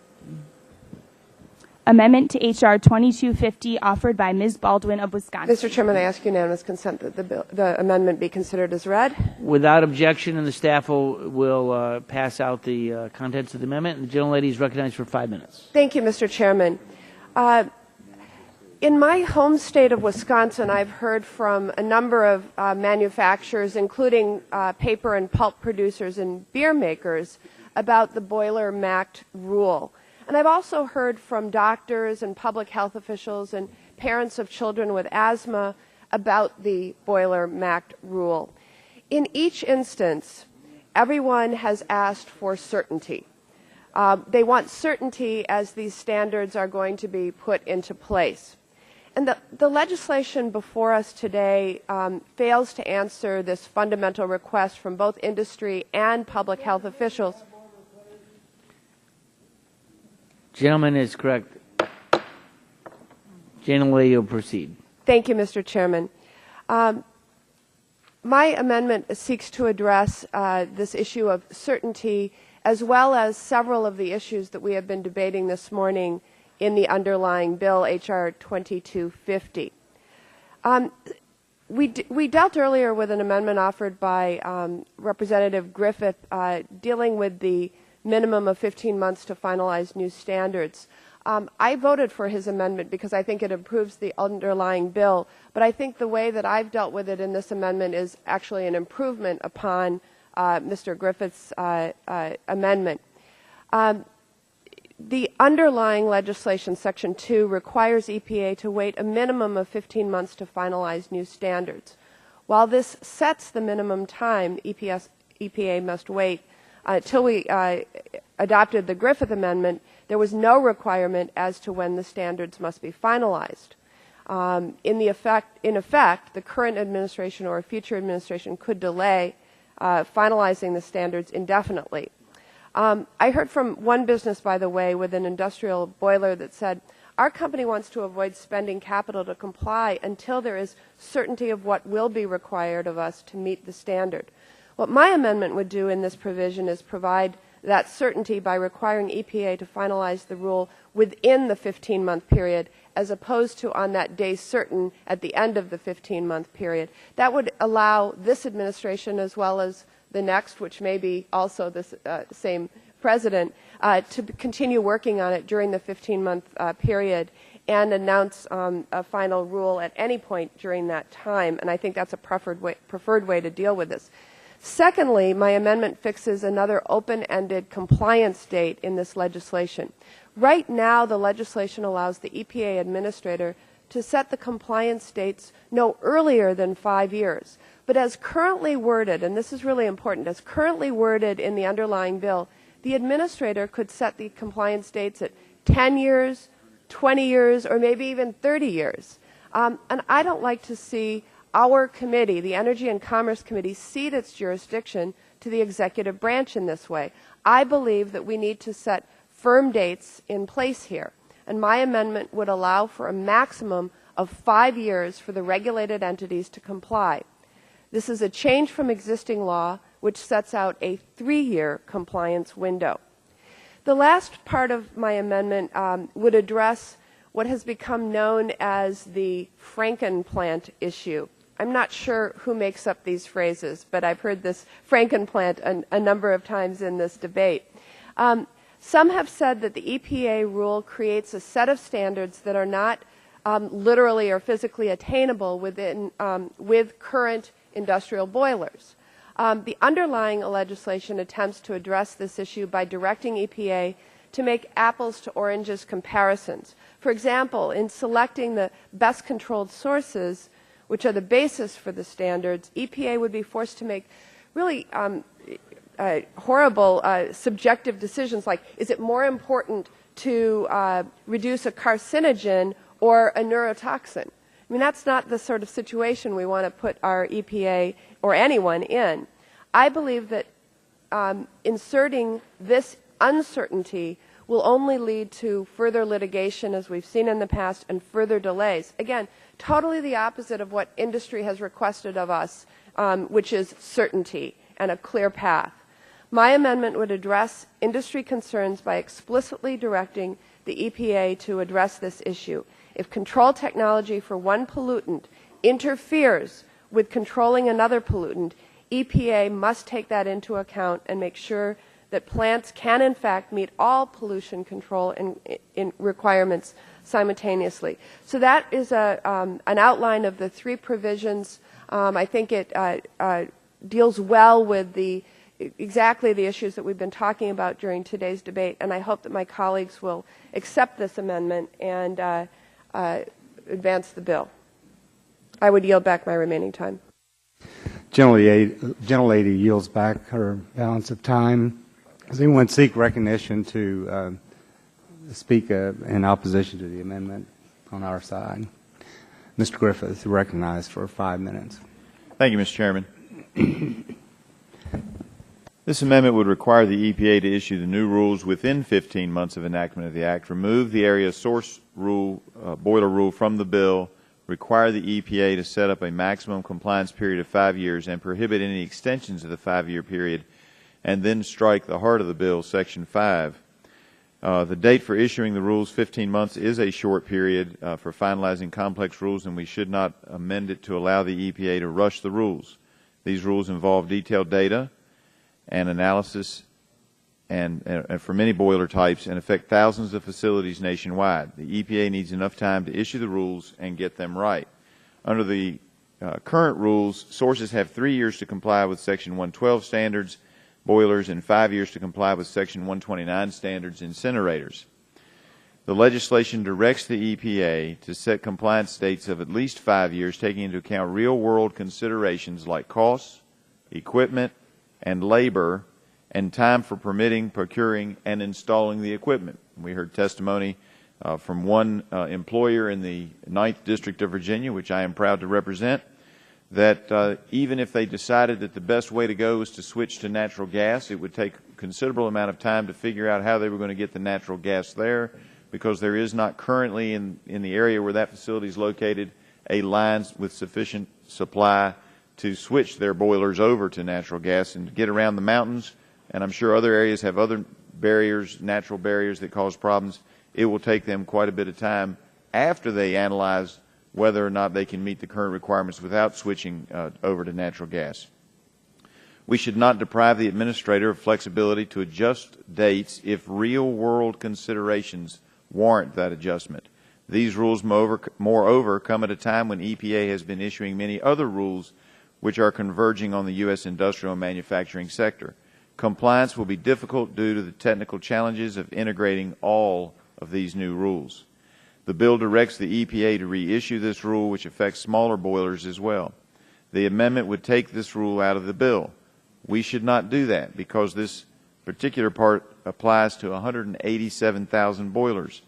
Amendment to H.R. 2250 offered by Ms. Baldwin of Wisconsin. Mr. Chairman, I ask unanimous consent that the amendment be considered as read. Without objection, and the staff will pass out the contents of the amendment. And the gentlelady is recognized for 5 minutes. Thank you, Mr. Chairman. In my home state of Wisconsin, I've heard from a number of manufacturers, including paper and pulp producers and beer makers, about the Boiler MACT rule. And I've also heard from doctors and public health officials and parents of children with asthma about the Boiler MACT rule. In each instance, everyone has asked for certainty. They want certainty as these standards are going to be put into place. And the legislation before us today fails to answer this fundamental request from both industry and public health officials. Gentleman is correct. Gentlelady will proceed. Thank you, Mr. Chairman. My amendment seeks to address this issue of certainty, as well as several of the issues that we have been debating this morning in the underlying bill, H.R. 2250. We dealt earlier with an amendment offered by Representative Griffith dealing with the minimum of 15 months to finalize new standards. I voted for his amendment because I think it improves the underlying bill, but I think the way that I've dealt with it in this amendment is actually an improvement upon Mr. Griffith's amendment. The underlying legislation, Section 2, requires EPA to wait a minimum of 15 months to finalize new standards. While this sets the minimum time EPA must wait until we adopted the Griffith Amendment, there was no requirement as to when the standards must be finalized. In effect, the current administration or a future administration could delay finalizing the standards indefinitely. I heard from one business, by the way, with an industrial boiler that said, our company wants to avoid spending capital to comply until there is certainty of what will be required of us to meet the standard. What my amendment would do in this provision is provide that certainty by requiring EPA to finalize the rule within the 15-month period, as opposed to on that day certain at the end of the 15-month period. That would allow this administration, as well as the next, which may be also the same president, to continue working on it during the 15-month period and announce a final rule at any point during that time. And I think that's a preferred way to deal with this. Secondly, my amendment fixes another open-ended compliance date in this legislation. Right now, the legislation allows the EPA administrator to set the compliance dates no earlier than 5 years. But as currently worded, and this is really important, as currently worded in the underlying bill, the administrator could set the compliance dates at 10 years, 20 years, or maybe even 30 years. And I don't like to see our committee, the Energy and Commerce Committee, cede its jurisdiction to the executive branch in this way. I believe that we need to set firm dates in place here. And my amendment would allow for a maximum of 5 years for the regulated entities to comply. This is a change from existing law, which sets out a 3-year compliance window. The last part of my amendment would address what has become known as the Frankenplant issue. I'm not sure who makes up these phrases, but I've heard this Frankenplant a number of times in this debate. Some have said that the EPA rule creates a set of standards that are not literally or physically attainable with current industrial boilers. The underlying legislation attempts to address this issue by directing EPA to make apples to oranges comparisons. For example, in selecting the best controlled sources, which are the basis for the standards, EPA would be forced to make really horrible subjective decisions like, is it more important to reduce a carcinogen or a neurotoxin? I mean, that's not the sort of situation we want to put our EPA or anyone in. I believe that inserting this uncertainty will only lead to further litigation, as we've seen in the past, and further delays. Again, totally the opposite of what industry has requested of us, which is certainty and a clear path. My amendment would address industry concerns by explicitly directing the EPA to address this issue. If control technology for one pollutant interferes with controlling another pollutant, EPA must take that into account and make sure that plants can in fact meet all pollution control in requirements simultaneously. So that is an outline of the 3 provisions. I think it deals well with exactly the issues that we've been talking about during today's debate, and I hope that my colleagues will accept this amendment and advance the bill. I would yield back my remaining time. Gentlelady yields back her balance of time. Does anyone seek recognition to speak in opposition to the amendment on our side? Mr. Griffith, recognized for 5 minutes. Thank you, Mr. Chairman. This amendment would require the EPA to issue the new rules within 15 months of enactment of the Act, remove the area source rule, boiler rule from the bill, require the EPA to set up a maximum compliance period of 5 years and prohibit any extensions of the 5-year period, and then strike the heart of the bill, Section 5. The date for issuing the rules, 15 months, is a short period for finalizing complex rules, and we should not amend it to allow the EPA to rush the rules. These rules involve detailed data and analysis and for many boiler types and affect thousands of facilities nationwide. The EPA needs enough time to issue the rules and get them right. Under the current rules, sources have 3 years to comply with Section 112 standards, boilers, and 5 years to comply with Section 129 standards, incinerators. The legislation directs the EPA to set compliance dates of at least 5 years, taking into account real-world considerations like costs, equipment, and labor, and time for permitting, procuring, and installing the equipment. We heard testimony from one employer in the 9th District of Virginia, which I am proud to represent, that even if they decided that the best way to go was to switch to natural gas, it would take a considerable amount of time to figure out how they were going to get the natural gas there, because there is not currently in the area where that facility is located a line with sufficient supply to switch their boilers over to natural gas and to get around the mountains. And I'm sure other areas have other barriers, natural barriers that cause problems. It will take them quite a bit of time after they analyze whether or not they can meet the current requirements without switching over to natural gas. We should not deprive the administrator of flexibility to adjust dates if real-world considerations warrant that adjustment. These rules, moreover, come at a time when EPA has been issuing many other rules which are converging on the U.S. industrial and manufacturing sector. Compliance will be difficult due to the technical challenges of integrating all of these new rules. The bill directs the EPA to reissue this rule, which affects smaller boilers as well. The amendment would take this rule out of the bill. We should not do that because this particular part applies to 187,000 boilers.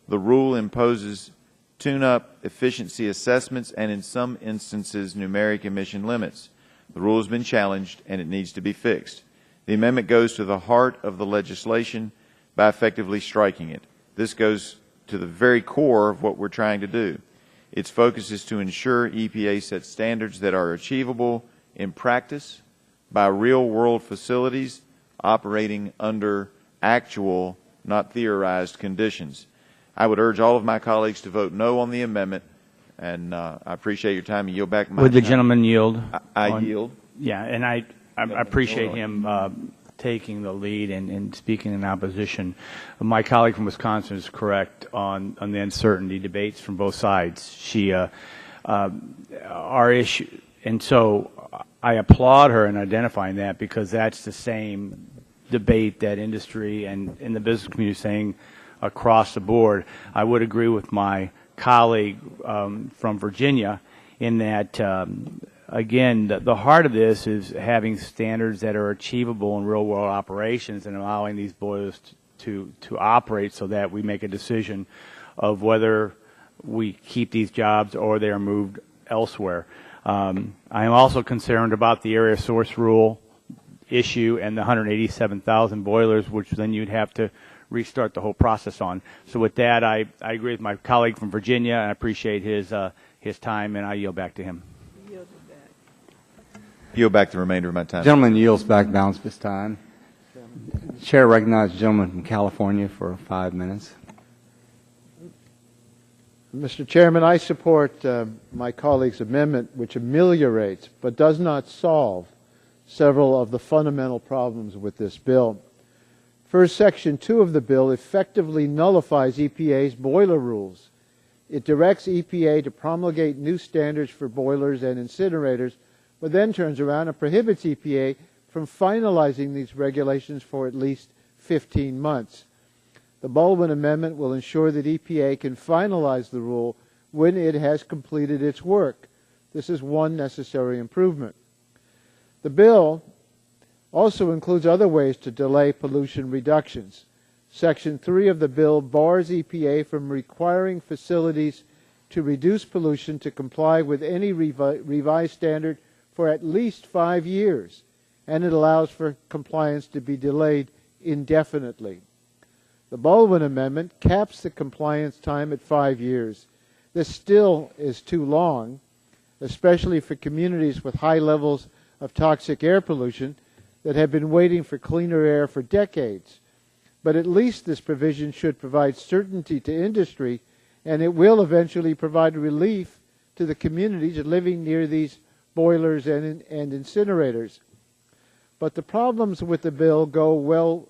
The rule imposes tune-up efficiency assessments and in some instances numeric emission limits. The rule has been challenged and it needs to be fixed. The amendment goes to the heart of the legislation by effectively striking it. This goes to the very core of what we're trying to do. Its focus is to ensure EPA sets standards that are achievable in practice by real-world facilities operating under actual, not theorized, conditions. I would urge all of my colleagues to vote no on the amendment, and I appreciate your time. And yield back my Would the time. gentleman yield? I yield. Yeah, and I appreciate him taking the lead and speaking in opposition. My colleague from Wisconsin is correct on the uncertainty debates from both sides. Our issue, and so I applaud her in identifying that because that's the same debate that industry and in the business community is saying across the board. I would agree with my colleague from Virginia in that again, the heart of this is having standards that are achievable in real-world operations and allowing these boilers to operate so that we make a decision of whether we keep these jobs or they are moved elsewhere. I am also concerned about the area source rule issue and the 187,000 boilers, which then you'd have to restart the whole process on. So with that, I agree with my colleague from Virginia, and I appreciate his time, and I yield back to him. Yield back the remainder of my time. Gentleman yields back balance of his time. Chair recognizes the gentleman from California for 5 minutes. Mr. Chairman, I support my colleague's amendment, which ameliorates but does not solve several of the fundamental problems with this bill. First, Section 2 of the bill effectively nullifies EPA's boiler rules. It directs EPA to promulgate new standards for boilers and incinerators, but then turns around and prohibits EPA from finalizing these regulations for at least 15 months. The Baldwin Amendment will ensure that EPA can finalize the rule when it has completed its work. This is one necessary improvement. The bill also includes other ways to delay pollution reductions. Section 3 of the bill bars EPA from requiring facilities to reduce pollution to comply with any revised standard for at least 5 years, and it allows for compliance to be delayed indefinitely. The Baldwin Amendment caps the compliance time at 5 years. This still is too long, especially for communities with high levels of toxic air pollution that have been waiting for cleaner air for decades. But at least this provision should provide certainty to industry, and it will eventually provide relief to the communities living near these boilers and incinerators. But the problems with the bill go well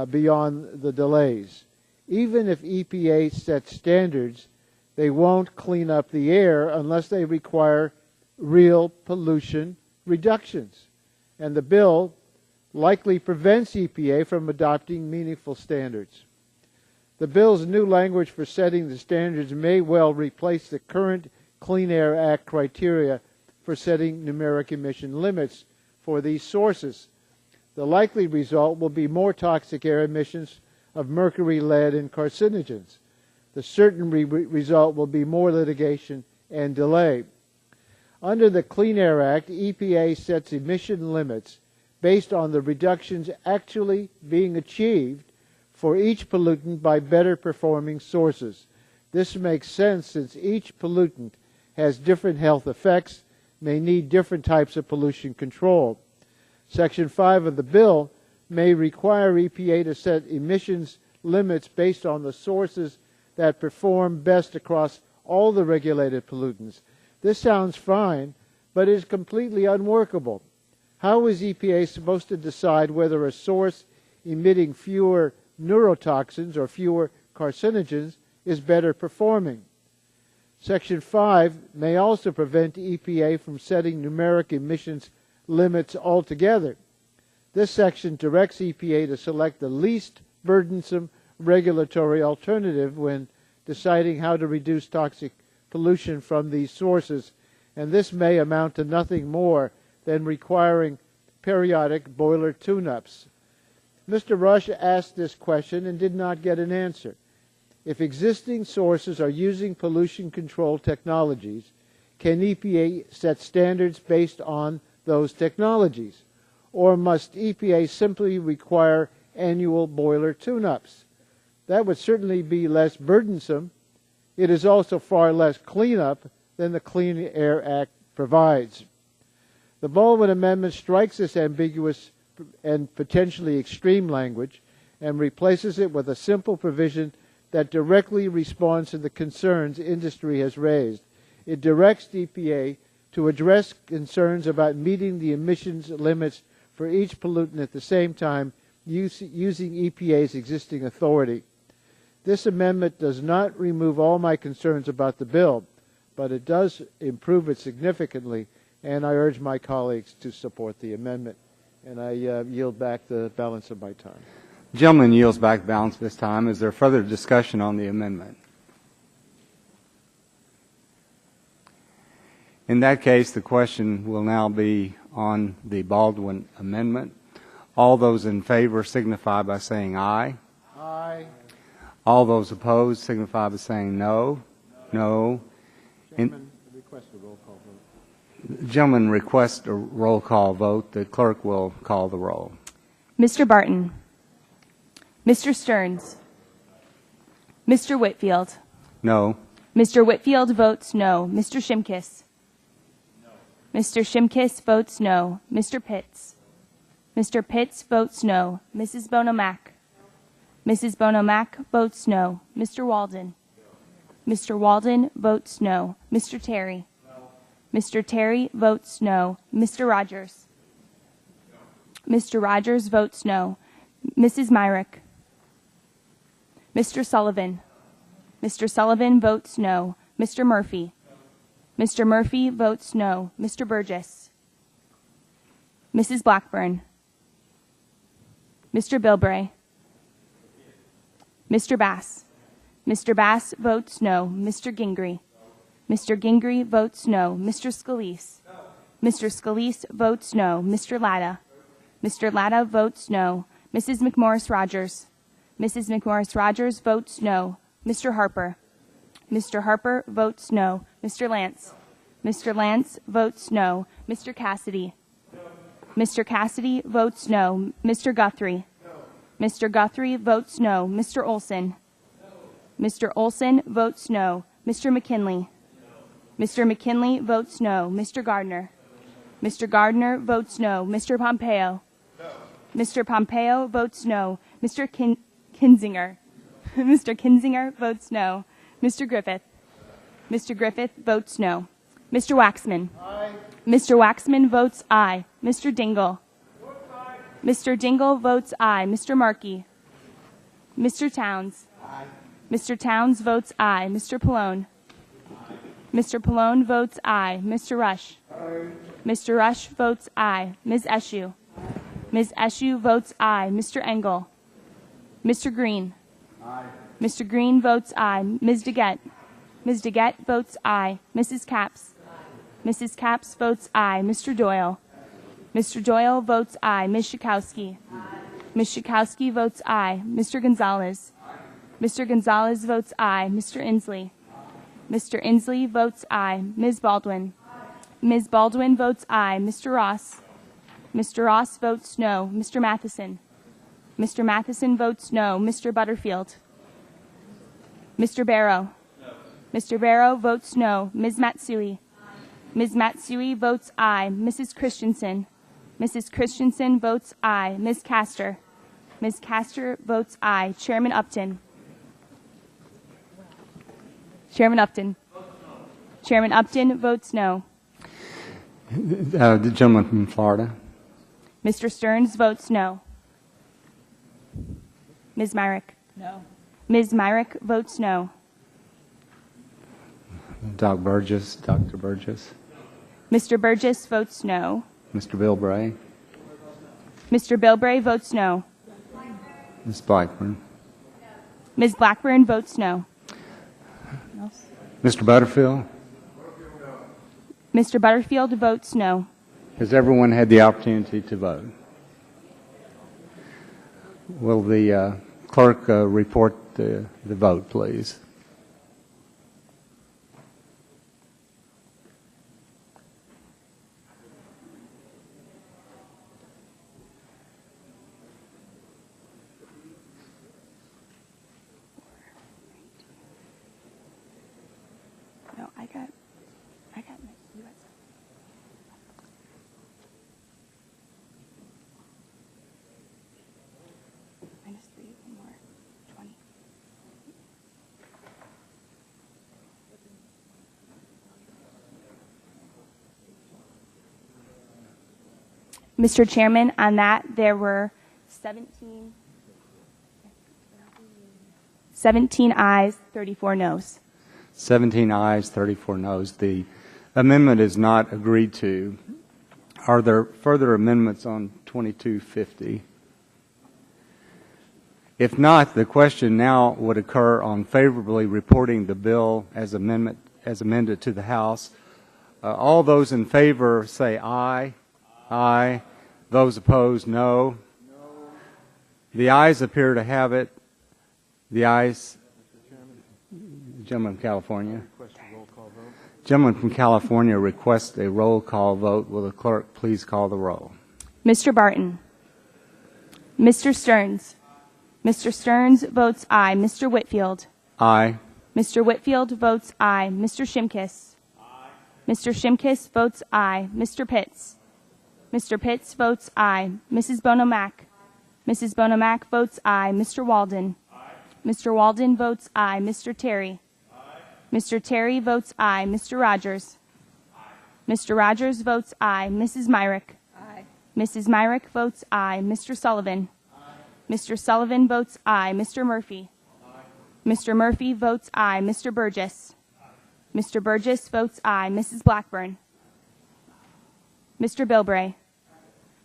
beyond the delays. Even if EPA sets standards, they won't clean up the air unless they require real pollution reductions. And the bill likely prevents EPA from adopting meaningful standards. The bill's new language for setting the standards may well replace the current Clean Air Act criteria for setting numeric emission limits for these sources. The likely result will be more toxic air emissions of mercury, lead, and carcinogens. The certain result will be more litigation and delay. Under the Clean Air Act, EPA sets emission limits based on the reductions actually being achieved for each pollutant by better performing sources. This makes sense since each pollutant has different health effects, may need different types of pollution control. Section 5 of the bill may require EPA to set emissions limits based on the sources that perform best across all the regulated pollutants. This sounds fine, but is completely unworkable. How is EPA supposed to decide whether a source emitting fewer neurotoxins or fewer carcinogens is better performing? Section 5 may also prevent EPA from setting numeric emissions limits altogether. This section directs EPA to select the least burdensome regulatory alternative when deciding how to reduce toxic pollution from these sources, and this may amount to nothing more than requiring periodic boiler tune-ups. Mr. Rush asked this question and did not get an answer. If existing sources are using pollution control technologies, can EPA set standards based on those technologies? Or must EPA simply require annual boiler tune-ups? That would certainly be less burdensome. It is also far less cleanup than the Clean Air Act provides. The Baldwin Amendment strikes this ambiguous and potentially extreme language and replaces it with a simple provision that directly responds to the concerns industry has raised. It directs EPA to address concerns about meeting the emissions limits for each pollutant at the same time using EPA's existing authority. This amendment does not remove all my concerns about the bill, but it does improve it significantly, and I urge my colleagues to support the amendment. And I yield back the balance of my time. The gentleman yields back the balance this time. Is there further discussion on the amendment? In that case, the question will now be on the Baldwin Amendment. All those in favor signify by saying aye. Aye. All those opposed signify by saying no. No. Chairman, request a roll call vote. The gentleman requests a roll call vote. The clerk will call the roll. Mr. Barton. Mr. Stearns. Mr. Whitfield. No. Mr. Whitfield votes no. Mr. Shimkus. No. Mr. Shimkus votes no. Mr. Pitts. Mr. Pitts votes no. Mrs. Bono-Mack. Mrs. Bono-Mack votes no. Mr. Walden. Mr. Walden votes no. Mr. Terry. Mr. Terry votes no. Mr. Rogers. Mr. Rogers votes no. Mrs. Myrick. Mr. Sullivan. Mr. Sullivan votes no. Mr. Murphy. Mr. Murphy votes no. Mr. Burgess. Mrs. Blackburn. Mr. Bilbray. Mr. Bass. Mr. Bass votes no. Mr. Gingrey. Mr. Gingrey votes no. Mr. Scalise. Mr. Scalise votes no. Mr. Latta. Mr. Latta votes no. Mrs. McMorris Rogers. Mrs. McMorris Rogers votes no. Mr. Harper. Mr. Harper votes no. Mr. Lance. Mr. Lance votes no. Mr. Cassidy. Mr. Cassidy votes no. Mr. Guthrie. Mr. Guthrie votes no. Mr. Olson. Mr. Olson votes no. Mr. McKinley. Mr. McKinley votes no. Mr. Gardner. Mr. Gardner votes no. Mr. Pompeo. Mr. Pompeo votes no. Mr. Kinzinger. Mr. Kinzinger votes no. Mr. Griffith. Mr. Griffith votes no. Mr. Waxman. Mr. Waxman votes aye. Mr. Dingle. Mr. Dingle votes aye. Mr. Markey. Mr. Towns. Mr. Towns votes aye. Mr. Pallone. Mr. Pallone votes aye. Mr. Rush. Mr. Rush votes aye. Ms. Eshue. Ms. Eshue votes aye. Mr. Engel. Mr. Green. Mr. Green votes aye. Ms. DeGette. Ms. DeGette votes aye. Mrs. Capps. Mrs. Capps votes aye. Mr. Doyle. Mr. Doyle votes aye. Ms. Schakowsky. Ms. Schakowsky votes aye. Mr. Gonzalez. Mr. Gonzalez votes aye. Mr. Inslee. Mr. Inslee votes aye. Ms. Baldwin. Ms. Baldwin votes aye. Mr. Ross. Mr. Ross votes no. Mr. Matheson. Mr. Matheson votes no. Mr. Butterfield. Mr. Barrow. Mr. Barrow votes no. Ms. Matsui. Ms. Matsui votes aye. Mrs. Christensen. Mrs. Christensen votes aye. Ms. Castor. Ms. Castor votes aye. Chairman Upton. Chairman Upton. Chairman Upton votes no. The gentleman from Florida. Mr. Stearns votes no. Ms. Myrick. No. Ms. Myrick votes no. Dr. Burgess. Mr. Burgess votes no. Mr. Bilbray. Mr. Bilbray votes no. Ms. Blackburn. Ms. Blackburn votes no. Mr. Butterfield. Mr. Butterfield votes no. Has everyone had the opportunity to vote? Will the clerk report the vote, please? No, I got my US. Minus 3, one more, 20. Mr. Chairman, on that, there were 17 ayes, 34 noes. 17 ayes, 34 noes. The amendment is not agreed to. Are there further amendments on 2250? If not, the question now would occur on favorably reporting the bill as amended to the House. All those in favor say aye. Aye. Those opposed, no. The ayes appear to have it. The ayes. Gentleman from California. Gentleman from California requests a roll call vote. Will the clerk please call the roll? Mr. Barton. Mr. Stearns. Mr. Stearns votes aye. Mr. Whitfield. Aye. Mr. Whitfield votes aye. Mr. Shimkus. Aye. Mr. Shimkus votes aye. Mr. Pitts. Mr. Pitts votes aye. Mrs. Bonomack. Mrs. Bonomack votes aye. Mr. Walden. Aye. Mr. Walden votes aye. Mr. Terry. Aye. Mr. Terry votes aye. Mr. Rogers. Aye. Mr. Rogers votes aye. Mrs. Myrick. Aye. Mrs. Myrick votes aye. Mr. Sullivan. Aye. Mr. Sullivan votes aye. Mr. Murphy. Aye. Mr. Murphy votes aye. Mr. Burgess. Aye. Mr. Burgess votes aye. Mrs. Blackburn. Mr. Bilbray.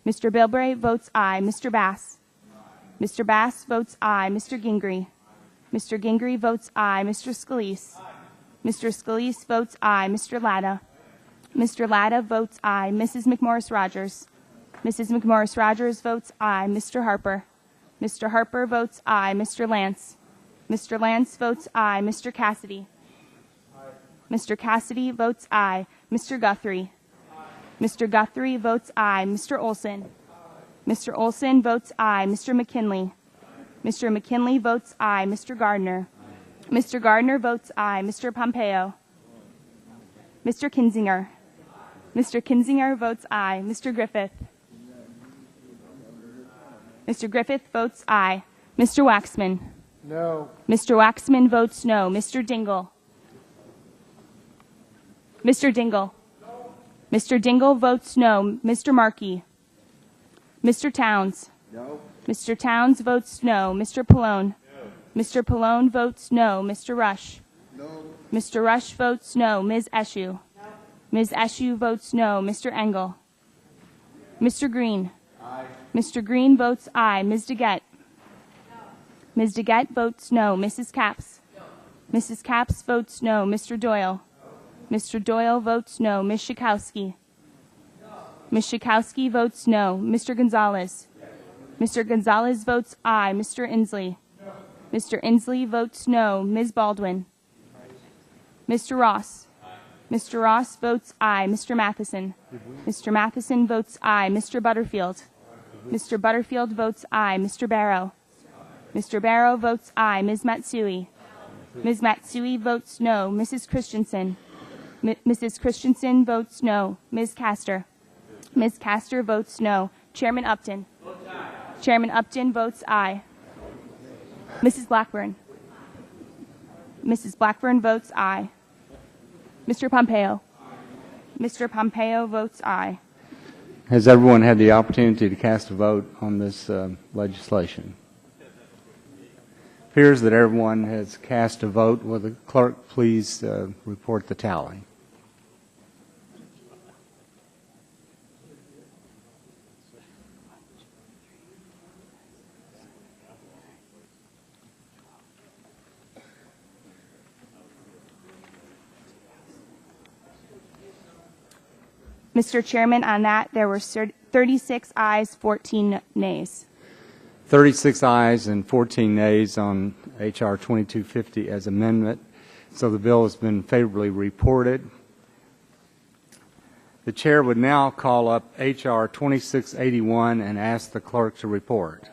Mr. Bilbray votes aye. Mr. Bass. Mr. Bass votes aye. Mr. Gingrey. Mr. Gingrey votes aye. Mr. Scalise. Mr. Scalise votes aye. Mr. Latta. Mr. Latta votes aye. Mrs. McMorris Rogers. Mrs. McMorris Rogers votes aye. Mr. Harper. Mr. Harper votes aye. Mr. Lance. Mr. Lance votes aye. Mr. Cassidy. Mr. Cassidy votes aye. Mr. Guthrie. Mr. Guthrie votes aye. Mr. Olson. Mr. Olson votes aye. Mr. McKinley. Mr. McKinley votes aye. Mr. Gardner. Mr. Gardner votes aye. Mr. Pompeo. Mr. Kinzinger. Mr. Kinzinger votes aye. Mr. Griffith. Mr. Griffith votes aye. Mr. Waxman. No. Mr. Waxman votes no. Mr. Dingle. Mr. Dingle. Mr. Dingle votes no. Mr. Markey. Mr. Towns. No. Mr. Towns votes no. Mr. Pallone. Mr. Pallone votes no. Mr. Rush. No. Mr. Rush votes no. Ms. Eshoo. Ms. Eshoo votes no. Mr. Engel. Mr. Green. Aye. Mr. Green votes aye. Ms. DeGette. Ms. DeGette votes no. Mrs. Capps. Mrs. Capps votes no. Mr. Doyle. Mr. Doyle votes no. Ms. Schakowsky. Ms. Schakowsky votes no. Mr. Gonzalez. Mr. Gonzalez votes aye. Mr. Inslee. Mr. Inslee votes no. Ms. Baldwin. Mr. Ross. Mr. Ross votes aye. Mr. Matheson. Mr. Matheson votes aye. Mr. Butterfield. Mr. Butterfield votes aye. Mr. Barrow. Mr. Barrow votes aye. Ms. Matsui. Ms. Matsui votes no. Mrs. Christensen. Mrs. Christensen votes no. Ms. Castor. Ms. Castor votes no. Chairman Upton. Chairman Upton votes aye. Mrs. Blackburn. Mrs. Blackburn votes aye. Mr. Pompeo. Mr. Pompeo votes aye. Has everyone had the opportunity to cast a vote on this legislation? Appears that everyone has cast a vote. Will the clerk please report the tally? Mr. Chairman, on that, there were 36 ayes, 14 nays. 36 ayes and 14 nays on H.R. 2250 as amendment. So the bill has been favorably reported. The chair would now call up H.R. 2681 and ask the clerk to report.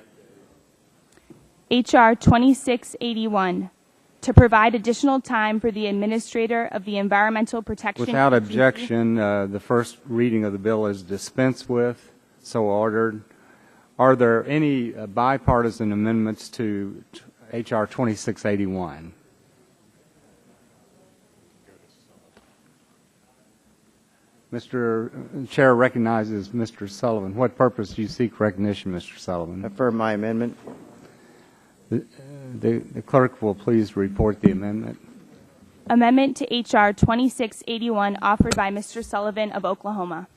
H.R. 2681, to provide additional time for the Administrator of the Environmental Protection Without Agency. objection, the first reading of the bill is dispensed with. So ordered. Are there any bipartisan amendments to H.R. 2681? Mr. Chair recognizes Mr. Sullivan. What purpose do you seek recognition, Mr. Sullivan? Affirm my amendment. The clerk will please report the amendment. Amendment to H.R. 2681 offered by Mr. Sullivan of Oklahoma.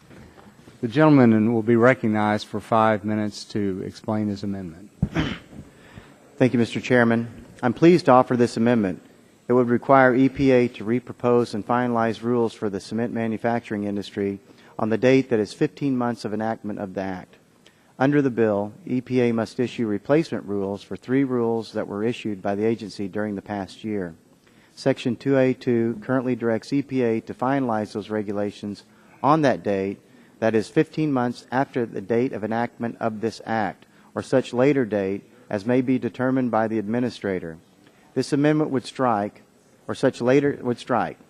The gentleman will be recognized for 5 minutes to explain his amendment. Thank you, Mr. Chairman. I'm pleased to offer this amendment. It would require EPA to repropose and finalize rules for the cement manufacturing industry on the date that is 15 months of enactment of the Act. Under the bill, EPA must issue replacement rules for 3 rules that were issued by the agency during the past year. Section 2A2 currently directs EPA to finalize those regulations on that date, that is 15 months after the date of enactment of this Act, or such later date as may be determined by the Administrator. This amendment would strike, or such later date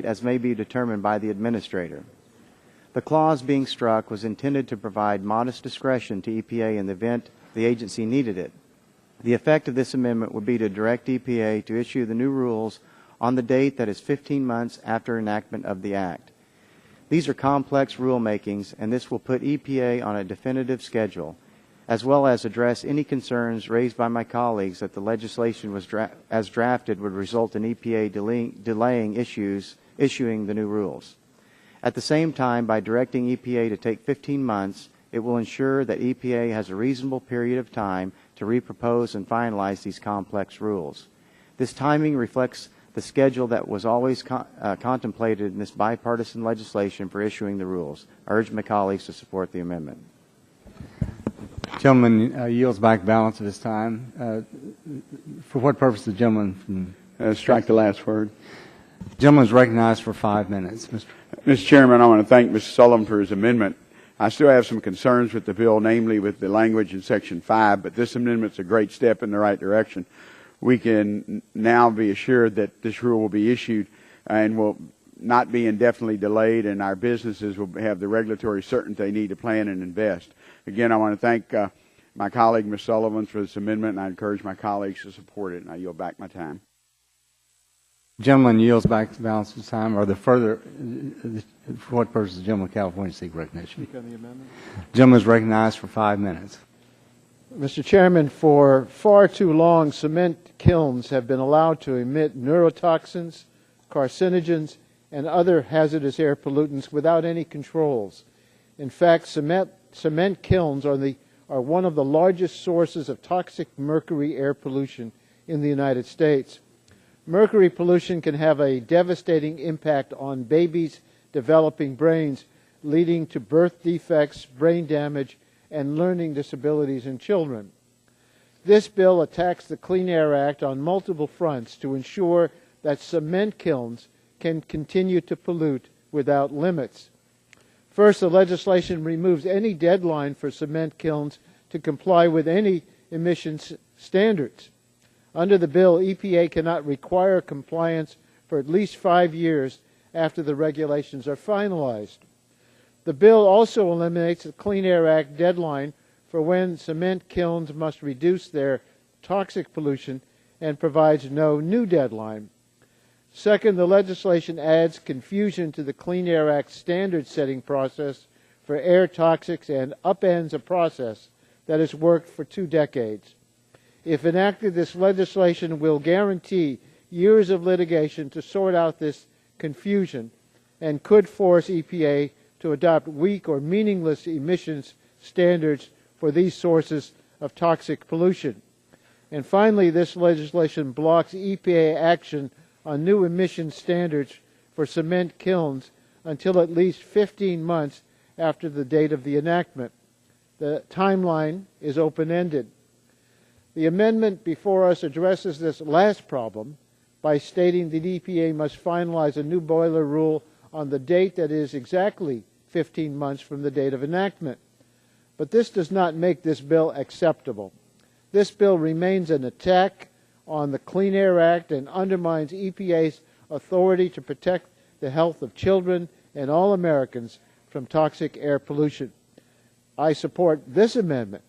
as may be determined by the Administrator. The clause being struck was intended to provide modest discretion to EPA in the event the agency needed it. The effect of this amendment would be to direct EPA to issue the new rules on the date that is 15 months after enactment of the Act. These are complex rulemakings, and this will put EPA on a definitive schedule, as well as address any concerns raised by my colleagues that the legislation as drafted would result in EPA delaying issuing the new rules. At the same time, by directing EPA to take 15 months, it will ensure that EPA has a reasonable period of time to repropose and finalize these complex rules. This timing reflects the schedule that was always contemplated in this bipartisan legislation for issuing the rules. I urge my colleagues to support the amendment. Gentleman yields back balance of his time. For what purpose the gentleman from... strike the last word. Gentleman is recognized for 5 minutes. Mr. Chairman, I want to thank Mr. Sullivan for his amendment. I still have some concerns with the bill, namely with the language in Section 5, but this amendment is a great step in the right direction. we can now be assured that this rule will be issued and will not be indefinitely delayed, and our businesses will have the regulatory certainty they need to plan and invest. Again, I want to thank my colleague, Ms. Sullivan, for this amendment, and I encourage my colleagues to support it, and I yield back my time. Gentleman yields back the balance of his time. Are there further, for what purpose does the gentleman of California seek recognition? Speak on the amendment. Gentleman is recognized for 5 minutes. Mr. Chairman, for far too long, cement kilns have been allowed to emit neurotoxins, carcinogens, and other hazardous air pollutants without any controls. In fact, cement kilns are one of the largest sources of toxic mercury air pollution in the United States. Mercury pollution can have a devastating impact on babies' developing brains, leading to birth defects, brain damage, and learning disabilities in children. This bill attacks the Clean Air Act on multiple fronts to ensure that cement kilns can continue to pollute without limits. First, the legislation removes any deadline for cement kilns to comply with any emissions standards. Under the bill, EPA cannot require compliance for at least 5 years after the regulations are finalized. The bill also eliminates the Clean Air Act deadline for when cement kilns must reduce their toxic pollution and provides no new deadline. Second, the legislation adds confusion to the Clean Air Act standard-setting process for air toxics and upends a process that has worked for 2 decades. If enacted, this legislation will guarantee years of litigation to sort out this confusion and could force EPA to adopt weak or meaningless emissions standards for these sources of toxic pollution. And finally, this legislation blocks EPA action on new emission standards for cement kilns until at least 15 months after the date of the enactment. The timeline is open-ended. The amendment before us addresses this last problem by stating that EPA must finalize a new boiler rule on the date that is exactly 15 months from the date of enactment. But this does not make this bill acceptable. This bill remains an attack on the Clean Air Act and undermines EPA's authority to protect the health of children and all Americans from toxic air pollution. I support this amendment,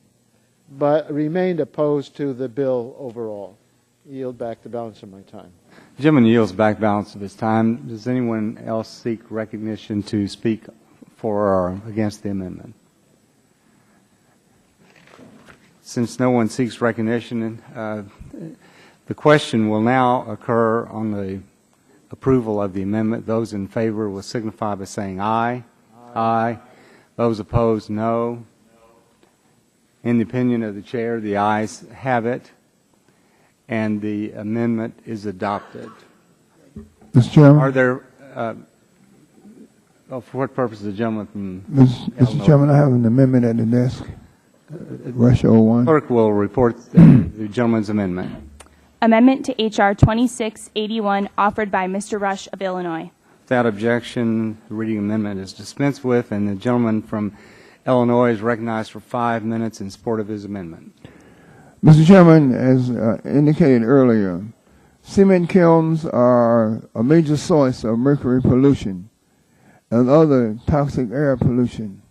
but remained opposed to the bill overall. Yield back the balance of my time. The gentleman yields back balance of his time. Does anyone else seek recognition to speak for or against the amendment? Since no one seeks recognition, the question will now occur on the approval of the amendment. Those in favor will signify by saying aye. Aye. Those opposed, no. In the opinion of the chair, the ayes have it, and the amendment is adopted. Mr. Chairman? Are there, for what purpose is the gentleman from Mr. Chairman, I have an amendment at the desk. Russia 01. Clerk will report the gentleman's amendment. Amendment to H.R. 2681 offered by Mr. Rush of Illinois. Without objection, the reading amendment is dispensed with, and the gentleman from Illinois is recognized for 5 minutes in support of his amendment. Mr. Chairman, as indicated earlier, cement kilns are a major source of mercury pollution and other toxic air pollution.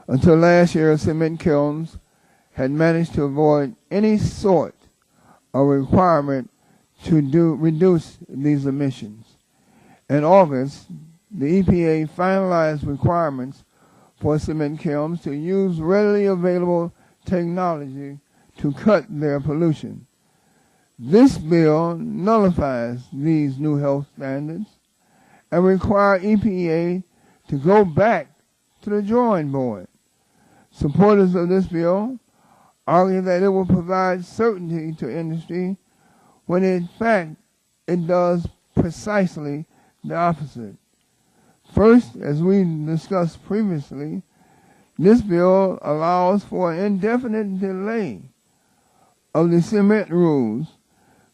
Until last year, cement kilns had managed to avoid any sort of requirement to reduce these emissions. In August, the EPA finalized requirements for cement kilns to use readily available technology to cut their pollution. This bill nullifies these new health standards and requires EPA to go back to the drawing board. Supporters of this bill argue that it will provide certainty to industry when in fact it does precisely the opposite. First, as we discussed previously, this bill allows for an indefinite delay of the cement rules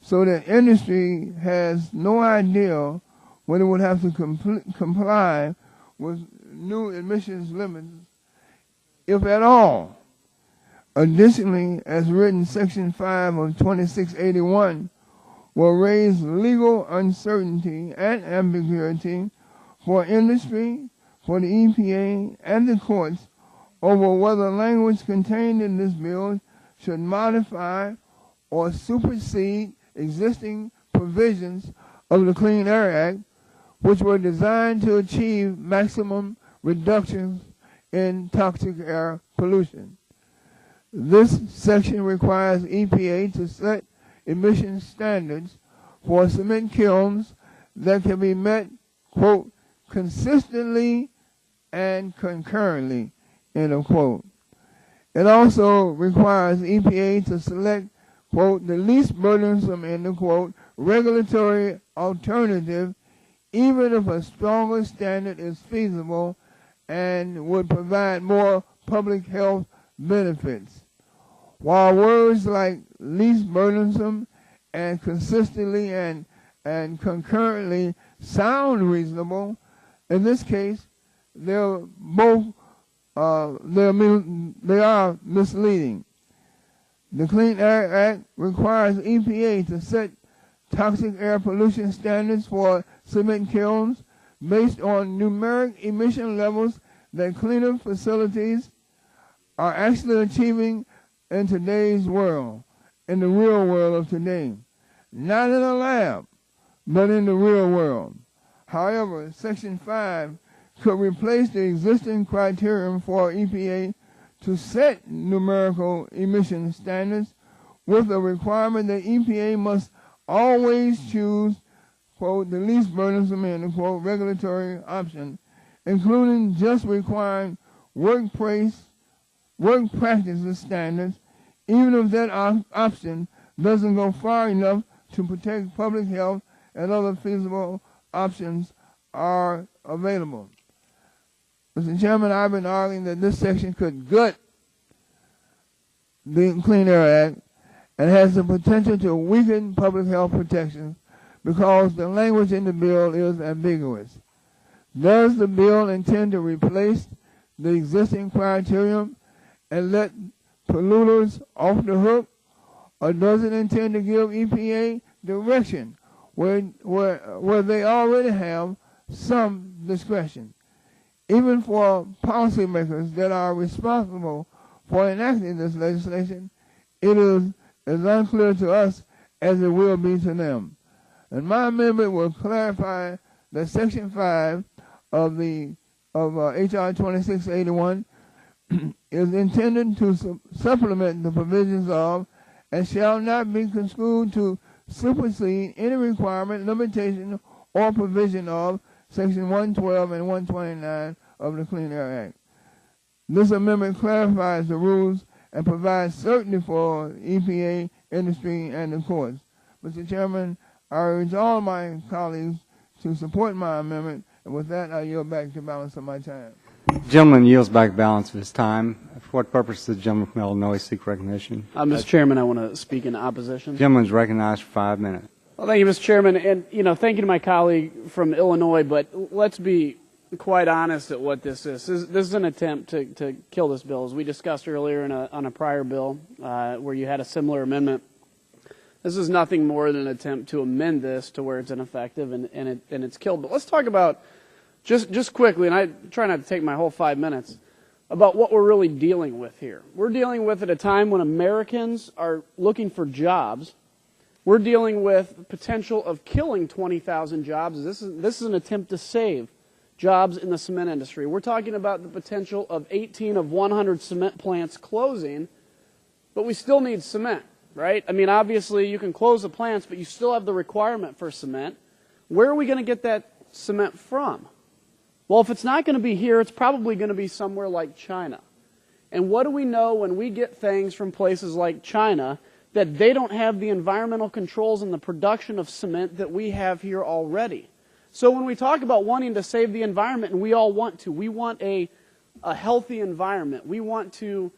so that industry has no idea when it would have to comply with new emissions limits, if at all. Additionally, as written, Section 5 of 2681 will raise legal uncertainty and ambiguity for industry, for the EPA, and the courts over whether language contained in this bill should modify or supersede existing provisions of the Clean Air Act, which were designed to achieve maximum reductions in toxic air pollution. This section requires EPA to set emission standards for cement kilns that can be met, quote, consistently and concurrently, end of quote. It also requires EPA to select, quote, the least burdensome, end of quote, regulatory alternative, even if a stronger standard is feasible and would provide more public health benefits. While words like least burdensome and consistently and concurrently sound reasonable, in this case, they are misleading. The Clean Air Act requires EPA to set toxic air pollution standards for cement kilns based on numeric emission levels that cleanup facilities are actually achieving in today's world, in the real world of today. Not in a lab, but in the real world. However, Section 5 could replace the existing criterion for EPA to set numerical emission standards with a requirement that EPA must always choose, quote, the least burdensome, end quote, regulatory option, including just requiring work practices standards, even if that option doesn't go far enough to protect public health and other feasible options are available. Mr. Chairman, I've been arguing that this section could gut the Clean Air Act and has the potential to weaken public health protections because the language in the bill is ambiguous. Does the bill intend to replace the existing criterion and let polluters off the hook, or does it intend to give EPA direction where they already have some discretion? Even for policymakers that are responsible for enacting this legislation, it is as unclear to us as it will be to them. And my amendment will clarify that Section 5 of H.R. 2681 is intended to supplement the provisions of and shall not be construed to supersede any requirement, limitation, or provision of Section 112 and 129 of the Clean Air Act. This amendment clarifies the rules and provides certainty for EPA, industry, and the courts. Mr. Chairman, I urge all my colleagues to support my amendment, and with that, I yield back the balance of my time. The gentleman yields back balance of his time. For what purpose does the gentleman from Illinois seek recognition? Mr. Chairman, I want to speak in opposition. The gentleman is recognized for 5 minutes. Well, thank you, Mr. Chairman, and thank you to my colleague from Illinois. But let's be quite honest at what this is. This is an attempt to kill this bill, as we discussed earlier on a prior bill where you had a similar amendment. This is nothing more than an attempt to amend this to where it's ineffective and it's killed. But let's talk about just quickly, and I try not to take my whole 5 minutes, about what we're really dealing with here. We're dealing with at a time when Americans are looking for jobs. We're dealing with the potential of killing 20,000 jobs. This is an attempt to save jobs in the cement industry. We're talking about the potential of 18 of 100 cement plants closing, but we still need cement, right? I mean, obviously you can close the plants, but you still have the requirement for cement. Where are we going to get that cement from? Well, if it's not going to be here, it's probably going to be somewhere like China. And what do we know when we get things from places like China that they don't have the environmental controls in the production of cement that we have here already? So when we talk about wanting to save the environment, and we all want to, we want a healthy environment. We want to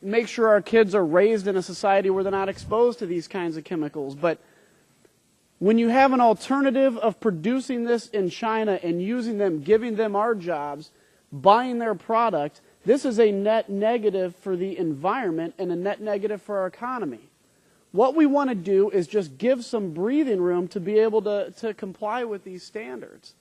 make sure our kids are raised in a society where they're not exposed to these kinds of chemicals. But when you have an alternative of producing this in China and using them, giving them our jobs, buying their product, This is a net negative for the environment and a net negative for our economy. What we want to do is just give some breathing room to be able to comply with these standards.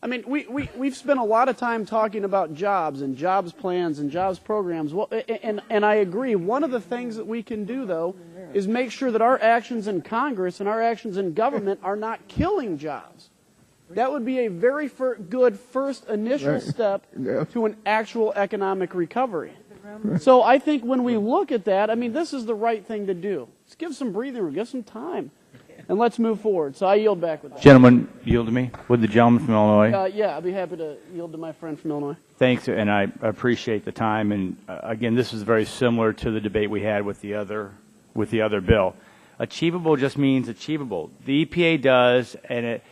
I mean, we've spent a lot of time talking about jobs and jobs plans and jobs programs. Well, and I agree. One of the things that we can do, though, is make sure that our actions in Congress and our actions in government are not killing jobs. That would be a very good first initial step to an actual economic recovery. So I think when we look at that, I mean, this is the right thing to do. Let's give some breathing room, give some time, and let's move forward. So I yield back with that. Gentlemen, yield to me. Would the gentleman from Illinois? Yeah, I'd be happy to yield to my friend from Illinois. Thanks, and I appreciate the time. And again, this is very similar to the debate we had with the other bill. Achievable just means achievable. The EPA does, and it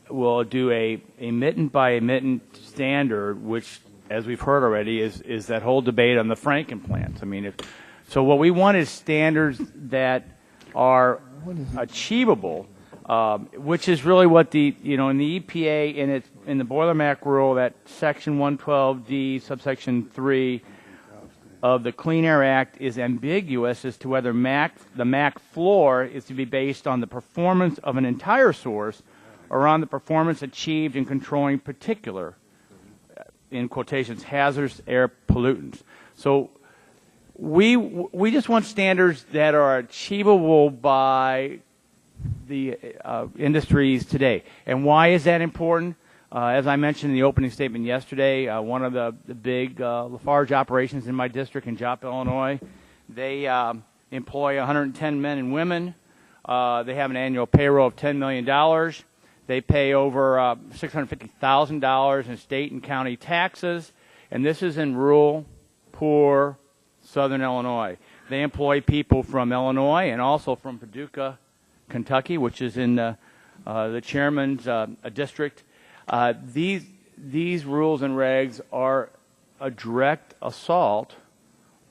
will do a emittent by emittent standard, which, as we've heard already, is that whole debate on the Franken plants. I mean, so what we want is standards that are achievable, which is really what in the EPA in the Boiler MAC rule, that section 112D subsection 3 of the Clean Air Act is ambiguous as to whether the MAC floor is to be based on the performance of an entire source or on the performance achieved in controlling particular, in quotations, hazardous air pollutants. So we just want standards that are achievable by the industries today. And why is that important? As I mentioned in the opening statement yesterday, one of the big Lafarge operations in my district in Joplin, Illinois, they employ 110 men and women. They have an annual payroll of $10 million. They pay over $650,000 in state and county taxes, and this is in rural, poor Southern Illinois. They employ people from Illinois and also from Paducah, Kentucky, which is in the chairman's district. These rules and regs are a direct assault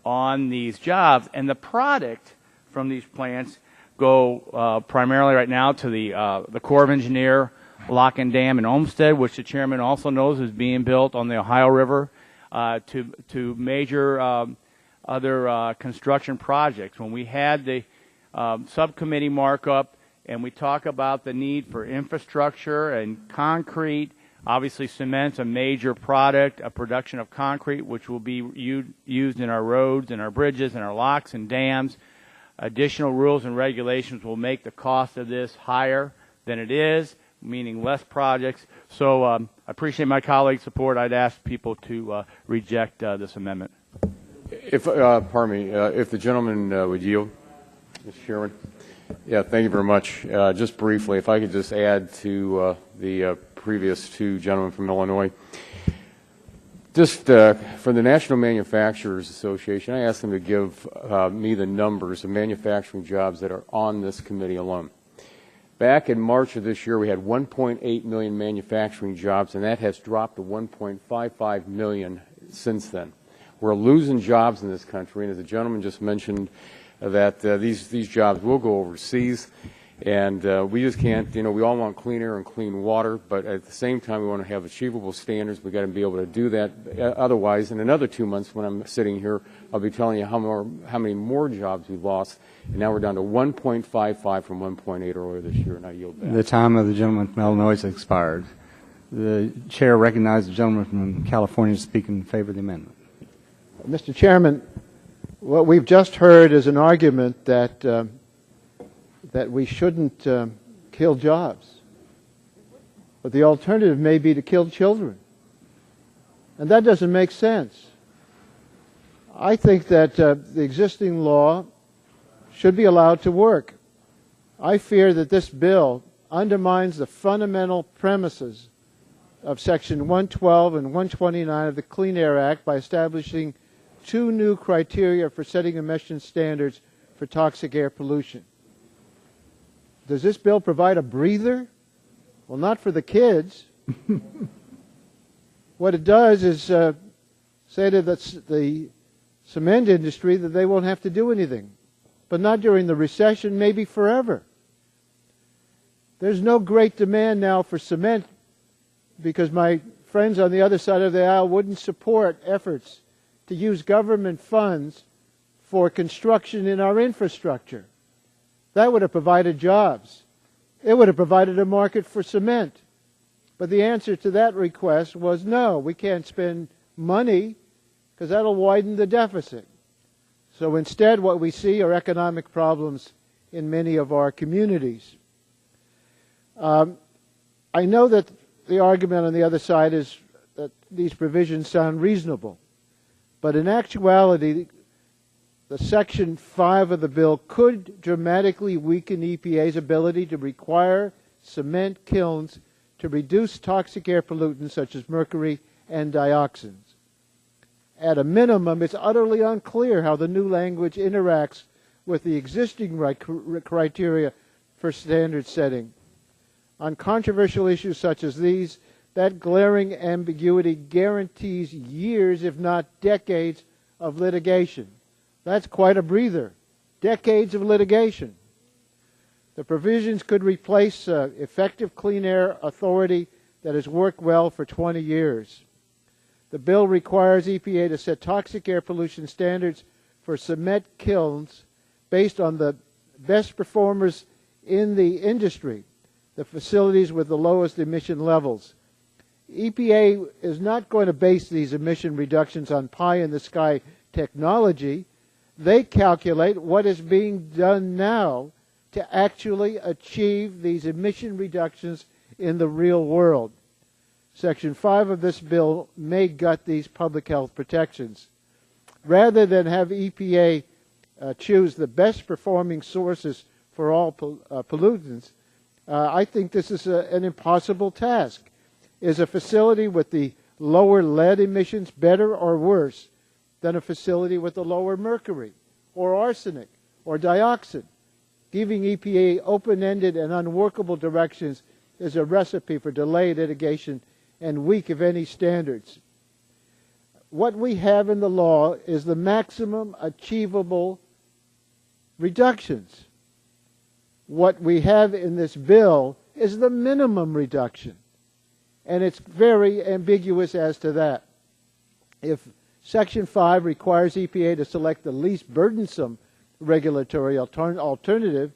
on these jobs, and the product from these plants go primarily right now to the Corps of Engineer Lock and Dam in Olmsted, which the chairman also knows is being built on the Ohio River, to major other construction projects. When we had the subcommittee markup and we talk about the need for infrastructure and concrete, obviously cement's a major product, a production of concrete, which will be used in our roads and our bridges and our locks and dams. Additional rules and regulations will make the cost of this higher than it is, meaning less projects. So I appreciate my colleagues' support. I'd ask people to reject this amendment. If the gentleman would yield, Mr. Chairman. Yeah, thank you very much. Just briefly, if I could just add to the previous two gentlemen from Illinois. Just for the National Manufacturers Association, I asked them to give me the numbers of manufacturing jobs that are on this committee alone. Back in March of this year, we had 1.8 million manufacturing jobs, and that has dropped to 1.55 million since then. We're losing jobs in this country, and as the gentleman just mentioned, that these jobs will go overseas, and we just can't, we all want clean air and clean water, but at the same time we want to have achievable standards. We've got to be able to do that. Otherwise, in another 2 months when I'm sitting here, I'll be telling you how many more jobs we've lost, and now we're down to 1.55 from 1.8 earlier this year, and I yield back. The time of the gentleman from Illinois has expired. The chair recognizes the gentleman from California to speak in favor of the amendment. Mr. Chairman, what we've just heard is an argument that we shouldn't kill jobs, but the alternative may be to kill children, and that doesn't make sense. I think that the existing law should be allowed to work. I fear that this bill undermines the fundamental premises of Section 112 and 129 of the Clean Air Act by establishing two new criteria for setting emission standards for toxic air pollution. Does this bill provide a breather? Well, not for the kids. What it does is say to the cement industry that they won't have to do anything, but not during the recession, maybe forever. There's no great demand now for cement because my friends on the other side of the aisle wouldn't support efforts to use government funds for construction in our infrastructure. That would have provided jobs. It would have provided a market for cement. But the answer to that request was no, we can't spend money because that'll widen the deficit. So instead what we see are economic problems in many of our communities. I know that the argument on the other side is that these provisions sound reasonable, but in actuality, the Section 5 of the bill could dramatically weaken EPA's ability to require cement kilns to reduce toxic air pollutants such as mercury and dioxins. At a minimum, it's utterly unclear how the new language interacts with the existing criteria for standard setting. On controversial issues such as these, that glaring ambiguity guarantees years, if not decades, of litigation. That's quite a breather. Decades of litigation. The provisions could replace effective clean air authority that has worked well for 20 years. The bill requires EPA to set toxic air pollution standards for cement kilns based on the best performers in the industry, the facilities with the lowest emission levels. EPA is not going to base these emission reductions on pie-in-the-sky technology. They calculate what is being done now to actually achieve these emission reductions in the real world. Section 5 of this bill may gut these public health protections. Rather than have EPA choose the best performing sources for all pollutants, I think this is an impossible task. Is a facility with the lower lead emissions better or worse than a facility with the lower mercury or arsenic or dioxin? Giving EPA open-ended and unworkable directions is a recipe for delayed litigation and weak, if any, standards. What we have in the law is the maximum achievable reductions. What we have in this bill is the minimum reduction. And it's very ambiguous as to that. If Section 5 requires EPA to select the least burdensome regulatory alternative,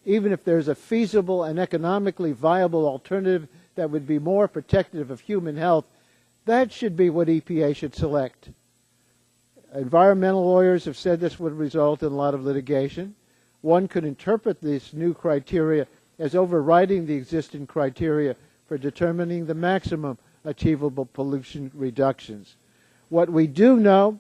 even if there's a feasible and economically viable alternative that would be more protective of human health, that should be what EPA should select. Environmental lawyers have said this would result in a lot of litigation. One could interpret this new criteria as overriding the existing criteria for determining the maximum achievable pollution reductions. What we do know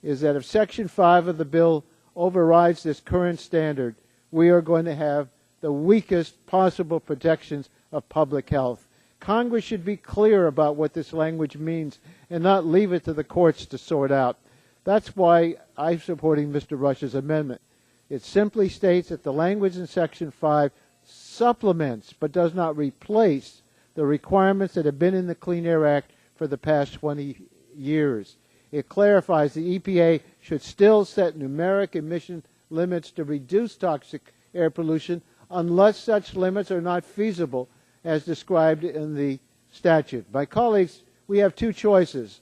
is that if Section 5 of the bill overrides this current standard, we are going to have the weakest possible protections of public health. Congress should be clear about what this language means and not leave it to the courts to sort out. That's why I'm supporting Mr. Rush's amendment. It simply states that the language in Section 5 supplements but does not replace the requirements that have been in the Clean Air Act for the past 20 years. It clarifies the EPA should still set numeric emission limits to reduce toxic air pollution unless such limits are not feasible as described in the statute. My colleagues, we have two choices.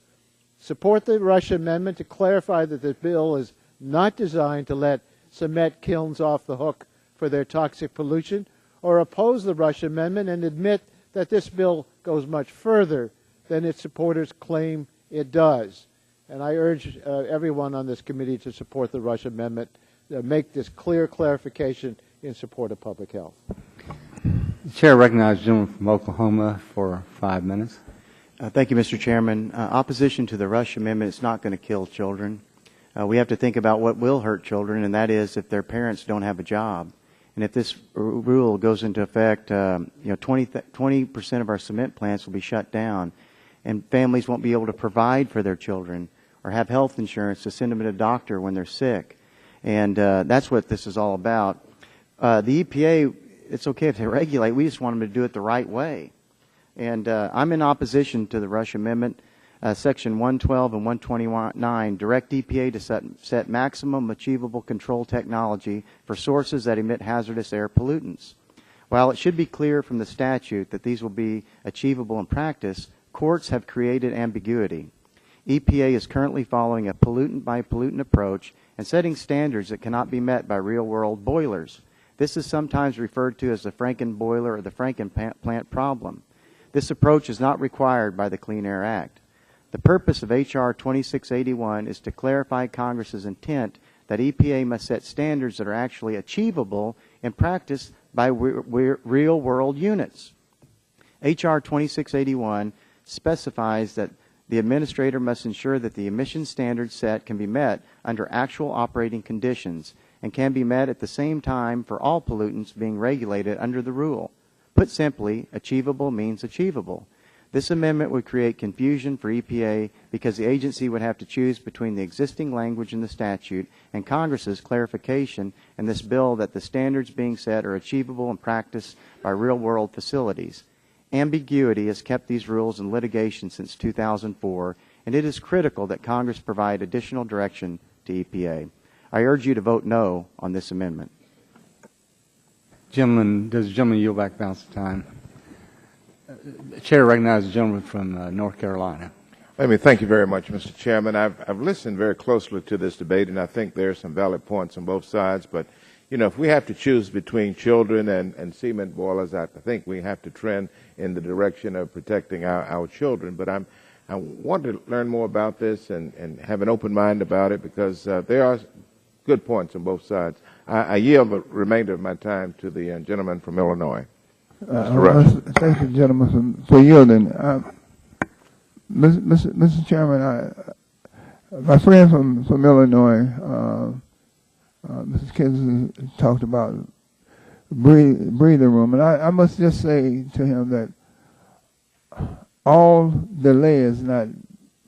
Support the Rush amendment to clarify that the bill is not designed to let cement kilns off the hook for their toxic pollution, or oppose the Rush amendment and admit that this bill goes much further than its supporters claim it does. And I urge everyone on this committee to support the Rush amendment, make this clear clarification in support of public health. The Chair recognizes the gentleman from Oklahoma for 5 minutes. Thank you, Mr. Chairman. Opposition to the Rush amendment is not going to kill children. We have to think about what will hurt children, and that is if their parents don't have a job. And if this rule goes into effect, 20% of our cement plants will be shut down, and families won't be able to provide for their children or have health insurance to send them to a doctor when they're sick. And that's what this is all about. The EPA, it's okay if they regulate. We just want them to do it the right way. And I'm in opposition to the Rush amendment. Section 112 and 129 direct EPA to set maximum achievable control technology for sources that emit hazardous air pollutants. While it should be clear from the statute that these will be achievable in practice, courts have created ambiguity. EPA is currently following a pollutant-by-pollutant approach and setting standards that cannot be met by real-world boilers. This is sometimes referred to as the Franken boiler or the Franken plant problem. This approach is not required by the Clean Air Act. The purpose of H.R. 2681 is to clarify Congress's intent that EPA must set standards that are actually achievable in practice by real-world units. H.R. 2681 specifies that the administrator must ensure that the emission standards set can be met under actual operating conditions and can be met at the same time for all pollutants being regulated under the rule. Put simply, achievable means achievable. This amendment would create confusion for EPA because the agency would have to choose between the existing language in the statute and Congress's clarification in this bill that the standards being set are achievable in practice by real-world facilities. Ambiguity has kept these rules in litigation since 2004, and it is critical that Congress provide additional direction to EPA. I urge you to vote no on this amendment. Gentleman, does the gentleman yield back the balance of time? The Chair recognizes the gentleman from North Carolina. Let me thank you very much, Mr. Chairman. I've listened very closely to this debate, and I think there are some valid points on both sides. But, you know, if we have to choose between children and cement boilers, I think we have to trend in the direction of protecting our children. But I want to learn more about this and have an open mind about it because there are good points on both sides. I yield the remainder of my time to the gentleman from Illinois. Thank you, gentlemen, for yielding. Mr. Chairman, my friend from Illinois, Mrs. Kinsley, talked about breathing room, and I must just say to him that all delay is not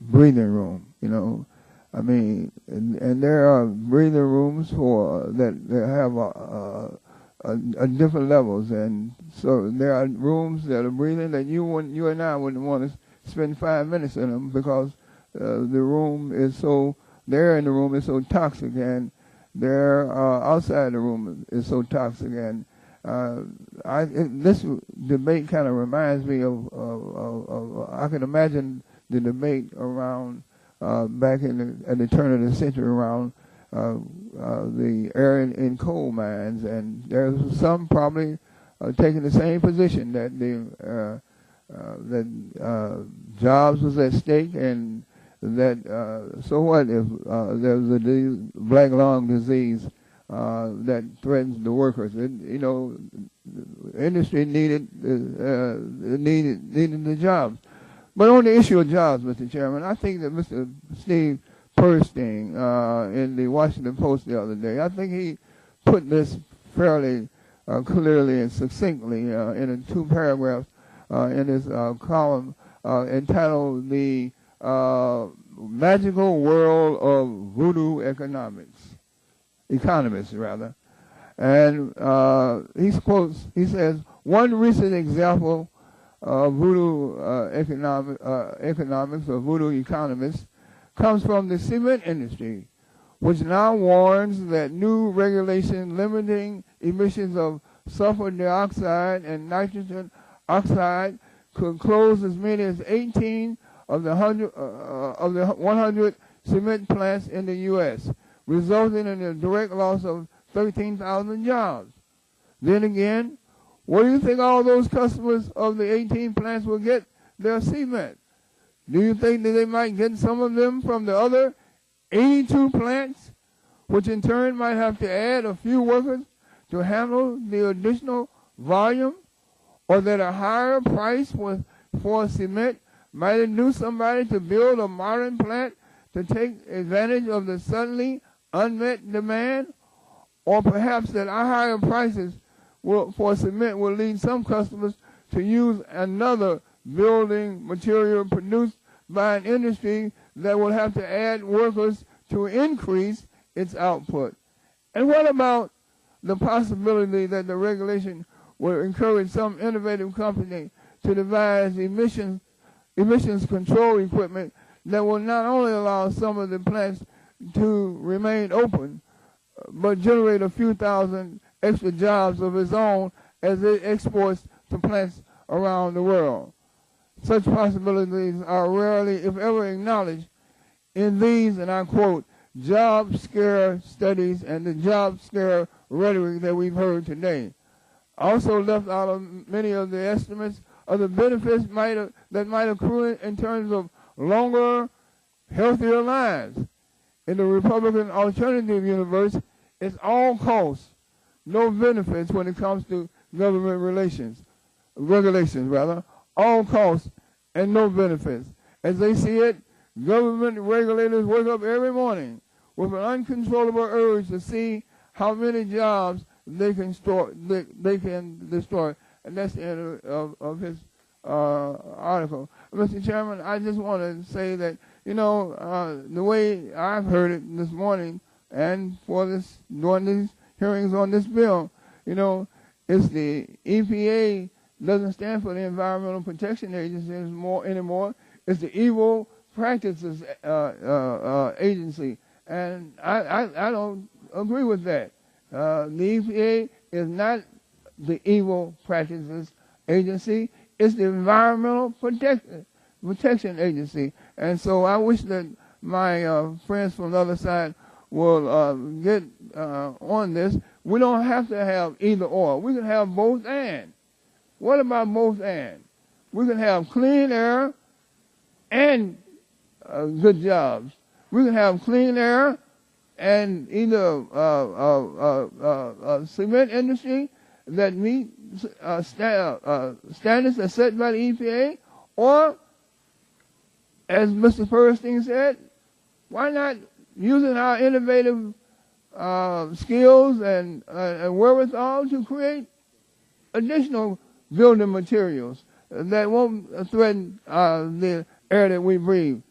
breathing room. You know, I mean, and there are breathing rooms that have different levels, and so there are rooms that are breathing that you and I wouldn't want to spend 5 minutes in them because the room is so, the air in the room is so toxic, and the air outside the room is so toxic. And this debate kind of reminds me of I can imagine the debate around back at the turn of the century around the air in coal mines, and there's some probably taking the same position that jobs was at stake, and that so what if there's a black lung disease that threatens the workers? You know, industry needed the jobs. But on the issue of jobs, Mr. Chairman, I think that Mr. Steve Perstein in the Washington Post the other day, I think he put this fairly clearly and succinctly in 2 paragraphs in his column entitled "The Magical World of Voodoo Economists, rather." And he says, "One recent example of voodoo economics or voodoo economists comes from the cement industry, which now warns that new regulation limiting emissions of sulfur dioxide and nitrogen oxide could close as many as 18 of the 100 cement plants in the U.S., resulting in a direct loss of 13,000 jobs. Then again, where do you think all those customers of the 18 plants will get their cement? Do you think that they might get some of them from the other 82 plants, which in turn might have to add a few workers to handle the additional volume, or that a higher price for cement might induce somebody to build a modern plant to take advantage of the suddenly unmet demand, or perhaps that our higher prices for cement will lead some customers to use another building material produced by an industry that will have to add workers to increase its output? And what about the possibility that the regulation will encourage some innovative company to devise emissions control equipment that will not only allow some of the plants to remain open, but generate a few thousand extra jobs of its own as it exports to plants around the world? Such possibilities are rarely, if ever, acknowledged in these, and I quote, job scare studies and the job scare rhetoric that we've heard today. Also left out of many of the estimates of the benefits that might accrue in terms of longer, healthier lives. In the Republican alternative universe, it's all costs, no benefits when it comes to government regulations, all costs and no benefits. As they see it, government regulators wake up every morning with an uncontrollable urge to see how many jobs they can destroy. And that's the end of his article. Mr. Chairman, I just want to say that, the way I've heard it this morning and during these hearings on this bill, it's the EPA doesn't stand for the Environmental Protection Agency anymore. It's the Evil Practices Agency. And I don't agree with that. The EPA is not the Evil Practices Agency. It's the Environmental Protection Agency. And so I wish that my friends from the other side will get on this. We don't have to have either or. We can have both and. What about both and? We can have clean air and good jobs. We can have clean air and either a cement industry that meet standards that's set by the EPA, or, as Mr. Feuerstein said, why not using our innovative skills and wherewithal to create additional building materials that won't threaten the air that we breathe.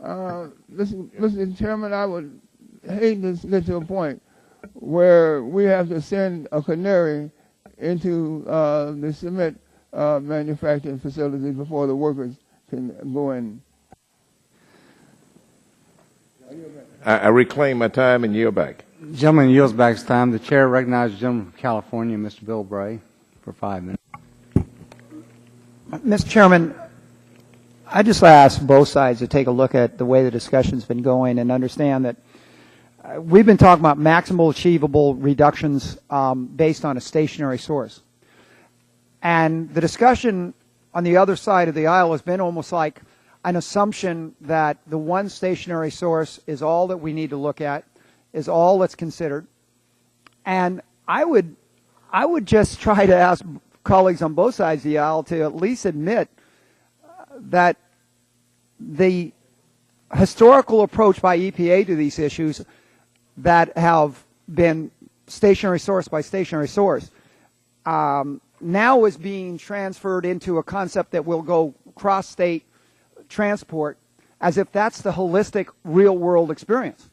Mr. Chairman, I would hate to get to a point where we have to send a canary into the cement manufacturing facilities before the workers can go in. I reclaim my time and yield back. Gentleman yields back his time. The chair recognizes the gentleman from California, Mr. Bill Bray, for 5 minutes. Mr. Chairman, I just ask both sides to take a look at the way the discussion's been going and understand that we've been talking about maximal achievable reductions based on a stationary source. And the discussion on the other side of the aisle has been almost like an assumption that the one stationary source is all that we need to look at, is all that's considered. And I would just try to ask colleagues on both sides of the aisle to at least admit that the historical approach by EPA to these issues that have been stationary source by stationary source now is being transferred into a concept that will go cross-state transport as if that's the holistic real-world experience.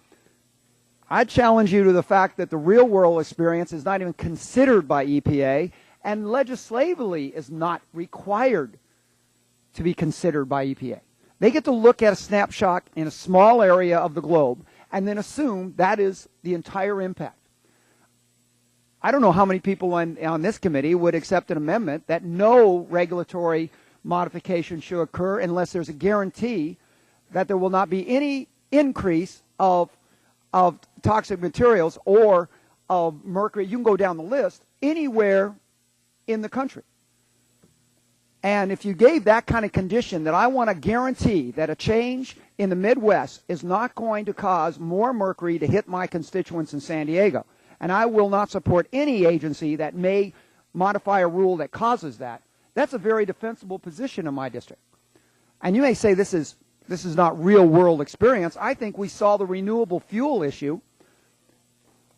I challenge you to the fact that the real-world experience is not even considered by EPA and legislatively is not required to be considered by EPA. They get to look at a snapshot in a small area of the globe and then assume that is the entire impact. I don't know how many people on this committee would accept an amendment that no regulatory modification should occur unless there's a guarantee that there will not be any increase of toxic materials or of mercury. You can go down the list anywhere in the country. And if you gave that kind of condition, that I want to guarantee that a change in the Midwest is not going to cause more mercury to hit my constituents in San Diego, and I will not support any agency that may modify a rule that causes that, that's a very defensible position in my district. And you may say this is not real world experience. I think we saw the renewable fuel issue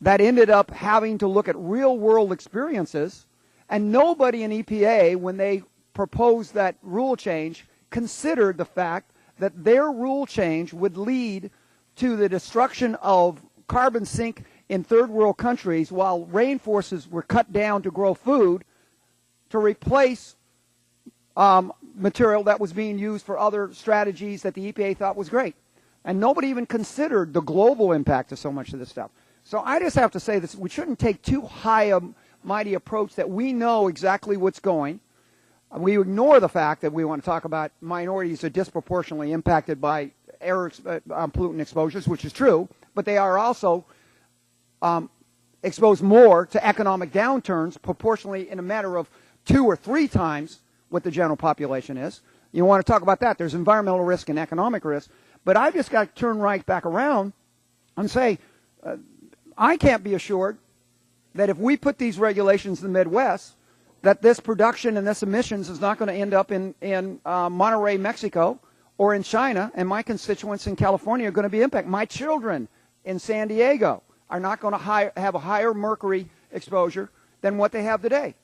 that ended up having to look at real world experiences, and nobody in EPA, when they proposed that rule change, considered the fact that their rule change would lead to the destruction of carbon sink in third world countries while rainforests were cut down to grow food to replace material that was being used for other strategies that the EPA thought was great. And nobody even considered the global impact of so much of this stuff. So I just have to say this, we shouldn't take too high a mighty approach that we know exactly what's going. We ignore the fact that we want to talk about minorities are disproportionately impacted by air pollutant exposures, which is true, but they are also exposed more to economic downturns proportionally in a matter of 2 or 3 times what the general population is. You want to talk about that. There's environmental risk and economic risk. But I've just got to turn right back around and say, I can't be assured that if we put these regulations in the Midwest, that this production and this emissions is not going to end up in Monterrey, Mexico, or in China, and my constituents in California are going to be impacted. My children in San Diego are not going to have a higher mercury exposure than what they have today.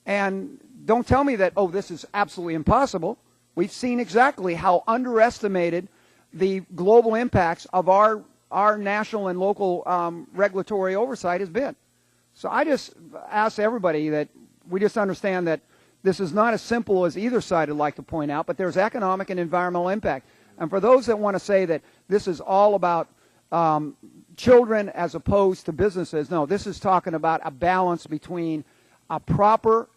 And don't tell me that, oh, this is absolutely impossible. We've seen exactly how underestimated the global impacts of our national and local regulatory oversight has been. So I just ask everybody that we just understand that this is not as simple as either side would like to point out, but there's economic and environmental impact. And for those that want to say that this is all about children as opposed to businesses, no, this is talking about a balance between a proper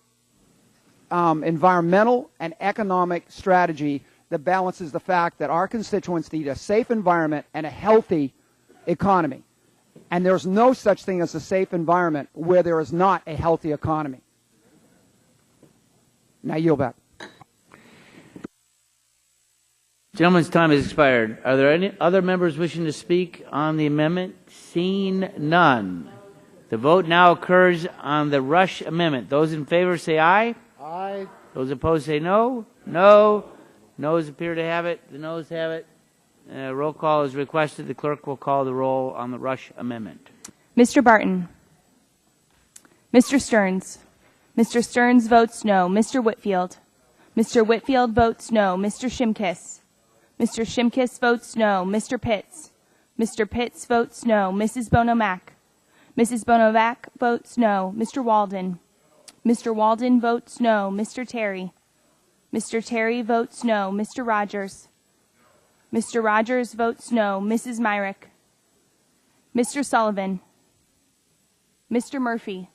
environmental and economic strategy that balances the fact that our constituents need a safe environment and a healthy economy. And there's no such thing as a safe environment where there is not a healthy economy. Now yield back. Gentleman's time has expired. Are there any other members wishing to speak on the amendment? Seeing none. The vote now occurs on the Rush Amendment. Those in favor say aye. Aye. Those opposed say no. No. Noes appear to have it. The noes have it. Roll call is requested. The clerk will call the roll on the Rush Amendment. Mr. Barton. Mr. Stearns. Mr. Stearns votes no. Mr. Whitfield. Mr. Whitfield votes no. Mr. Shimkiss. Mr. Shimkiss votes no. Mr. Pitts. Mr. Pitts votes no. Mrs. Bonomack. Mrs. Bonomack votes no. Mr. Walden. Mr. Walden votes no. Mr. Terry. Mr. Terry votes no. Mr. Rogers. Mr. Rogers votes no. Mrs. Myrick. Mr. Sullivan. Mr. Murphy.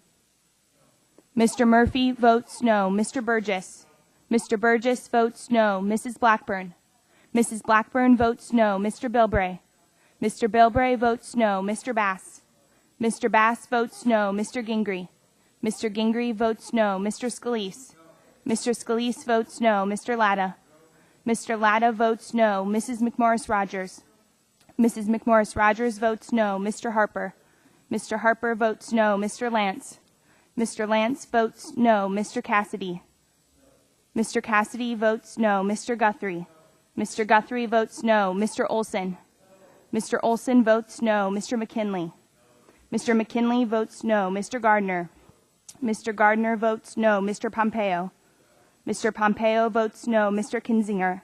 Mr. Murphy votes no. Mr. Burgess. Mr. Burgess votes no. Mrs. Blackburn. Mrs. Blackburn votes no. Mr. Bilbray. Mr. Bilbray votes no. Mr. Bass. Mr. Bass votes no. Mr. Gingrey. Mr. Gingrey votes no. Mr. Scalise. Mr. Scalise votes no. Mr. Latta. Mr. Latta votes no. Mrs. McMorris Rogers. Mrs. McMorris Rogers votes no. Mr. Harper. Mr. Harper votes no. Mr. Lance. Mr. Lance votes no. Mr. Cassidy. Mr. Cassidy votes no. Mr. Guthrie. Mr. Guthrie votes no. Mr. Olson. Mr. Olson votes no. Mr. McKinley. Mr. McKinley votes no. Mr. Gardner. Mr. Gardner votes no. Mr. Pompeo. Mr. Pompeo votes no. Mr. Kinzinger.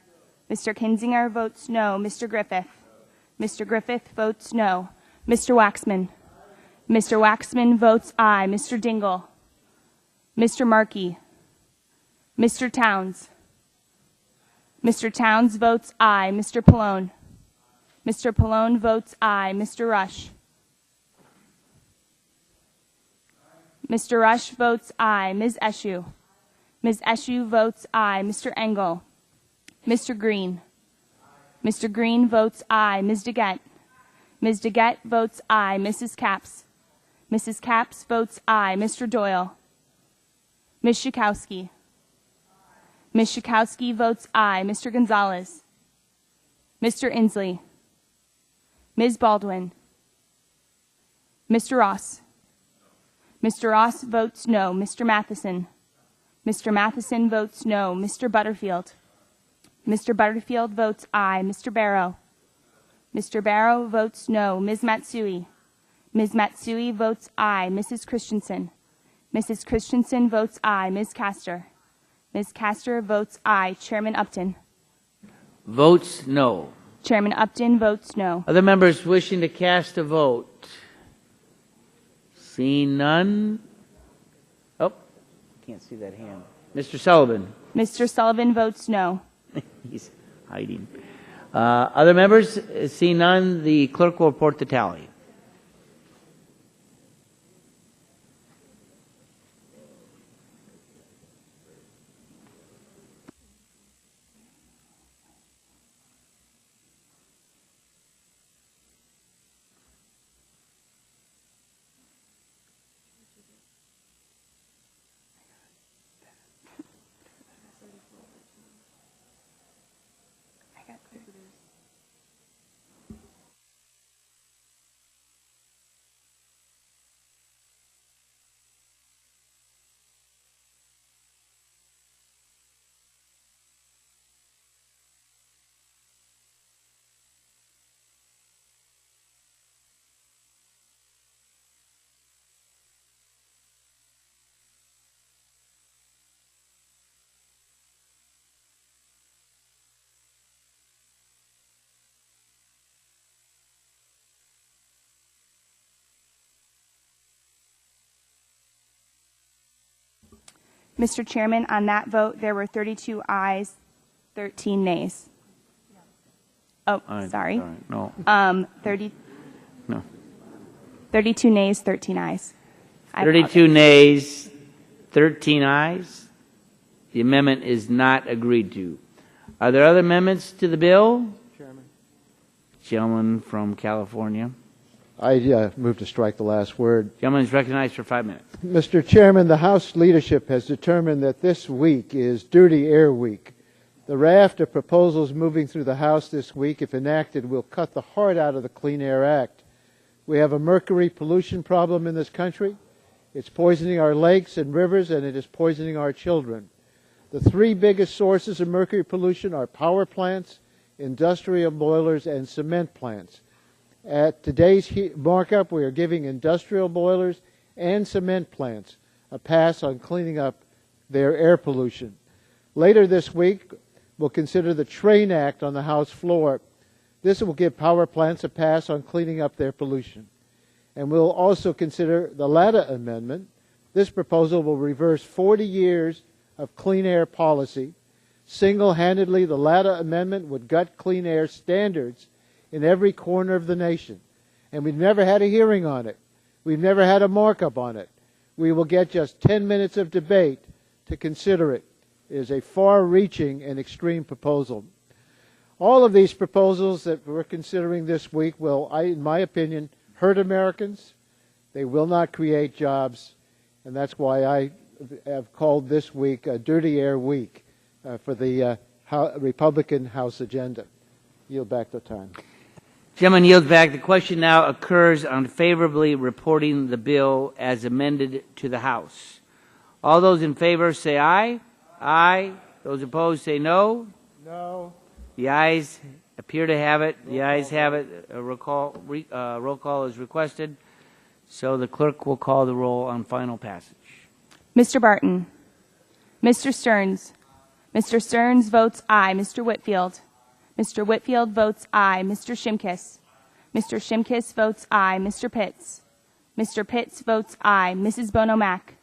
Mr. Kinzinger votes no. Mr. Griffith. Mr. Griffith votes no. Mr. Waxman. Mr. Waxman votes aye. Mr. Dingle. Mr. Markey. Mr. Towns. Mr. Towns votes aye. Mr. Pallone. Mr. Pallone votes aye. Mr. Rush. Mr. Rush votes aye. Ms. Eshoo. Ms. Eshoo votes aye. Mr. Engel. Mr. Green. Mr. Green votes aye. Ms. DeGette. Ms. DeGette votes aye. Mrs. Capps. Mrs. Capps votes aye. Mr. Doyle. Ms. Schakowsky. Ms. Schakowsky votes aye. Mr. Gonzalez. Mr. Inslee. Ms. Baldwin. Mr. Ross. Mr. Ross votes no. Mr. Matheson. Mr. Matheson votes no. Mr. Butterfield. Mr. Butterfield votes aye. Mr. Barrow. Mr. Barrow votes no. Ms. Matsui. Ms. Matsui votes aye. Mrs. Christensen. Mrs. Christensen votes aye. Ms. Castor. Ms. Castor votes aye. Chairman Upton. Votes no. Chairman Upton votes no. Other members wishing to cast a vote? Seeing none? Oh, can't see that hand. Mr. Sullivan. Mr. Sullivan votes no. He's hiding. Other members? Seeing none, the clerk will report the tally. Mr. Chairman, on that vote, there were 32 ayes, 13 nays. Oh, sorry. No. 32 nays, 13 ayes. 32 nays, 13 ayes. The amendment is not agreed to. Are there other amendments to the bill? Chairman. Gentleman from California. I move to strike the last word. Gentleman is recognized for 5 minutes. Mr. Chairman, the House leadership has determined that this week is Dirty Air Week. The raft of proposals moving through the House this week, if enacted, will cut the heart out of the Clean Air Act. We have a mercury pollution problem in this country. It's poisoning our lakes and rivers, and it is poisoning our children. The three biggest sources of mercury pollution are power plants, industrial boilers, and cement plants. At today's markup, we are giving industrial boilers and cement plants a pass on cleaning up their air pollution. Later this week, we'll consider the Train Act on the House floor. This will give power plants a pass on cleaning up their pollution. And we'll also consider the Latta Amendment. This proposal will reverse 40 years of clean air policy. Single-handedly, the Latta Amendment would gut clean air standards in every corner of the nation. And we've never had a hearing on it. We've never had a markup on it. We will get just 10 minutes of debate to consider it. It is a far-reaching and extreme proposal. All of these proposals that we're considering this week will, in my opinion, hurt Americans. They will not create jobs. And that's why I have called this week a Dirty Air Week for the Republican House agenda. Yield back the time. Gentleman yields back. The question now occurs on favorably reporting the bill as amended to the House. All those in favor say aye. Aye. Those opposed say no. No. The ayes appear to have it. The ayes have it. A roll call is requested. So the clerk will call the roll on final passage. Mr. Barton. Mr. Stearns. Mr. Stearns votes aye. Mr. Whitfield. Mr. Whitfield votes aye. Mr. Shimkus. Mr. Shimkus votes aye. Mr. Pitts. Mr. Pitts votes aye. Mrs. Bono-Mack.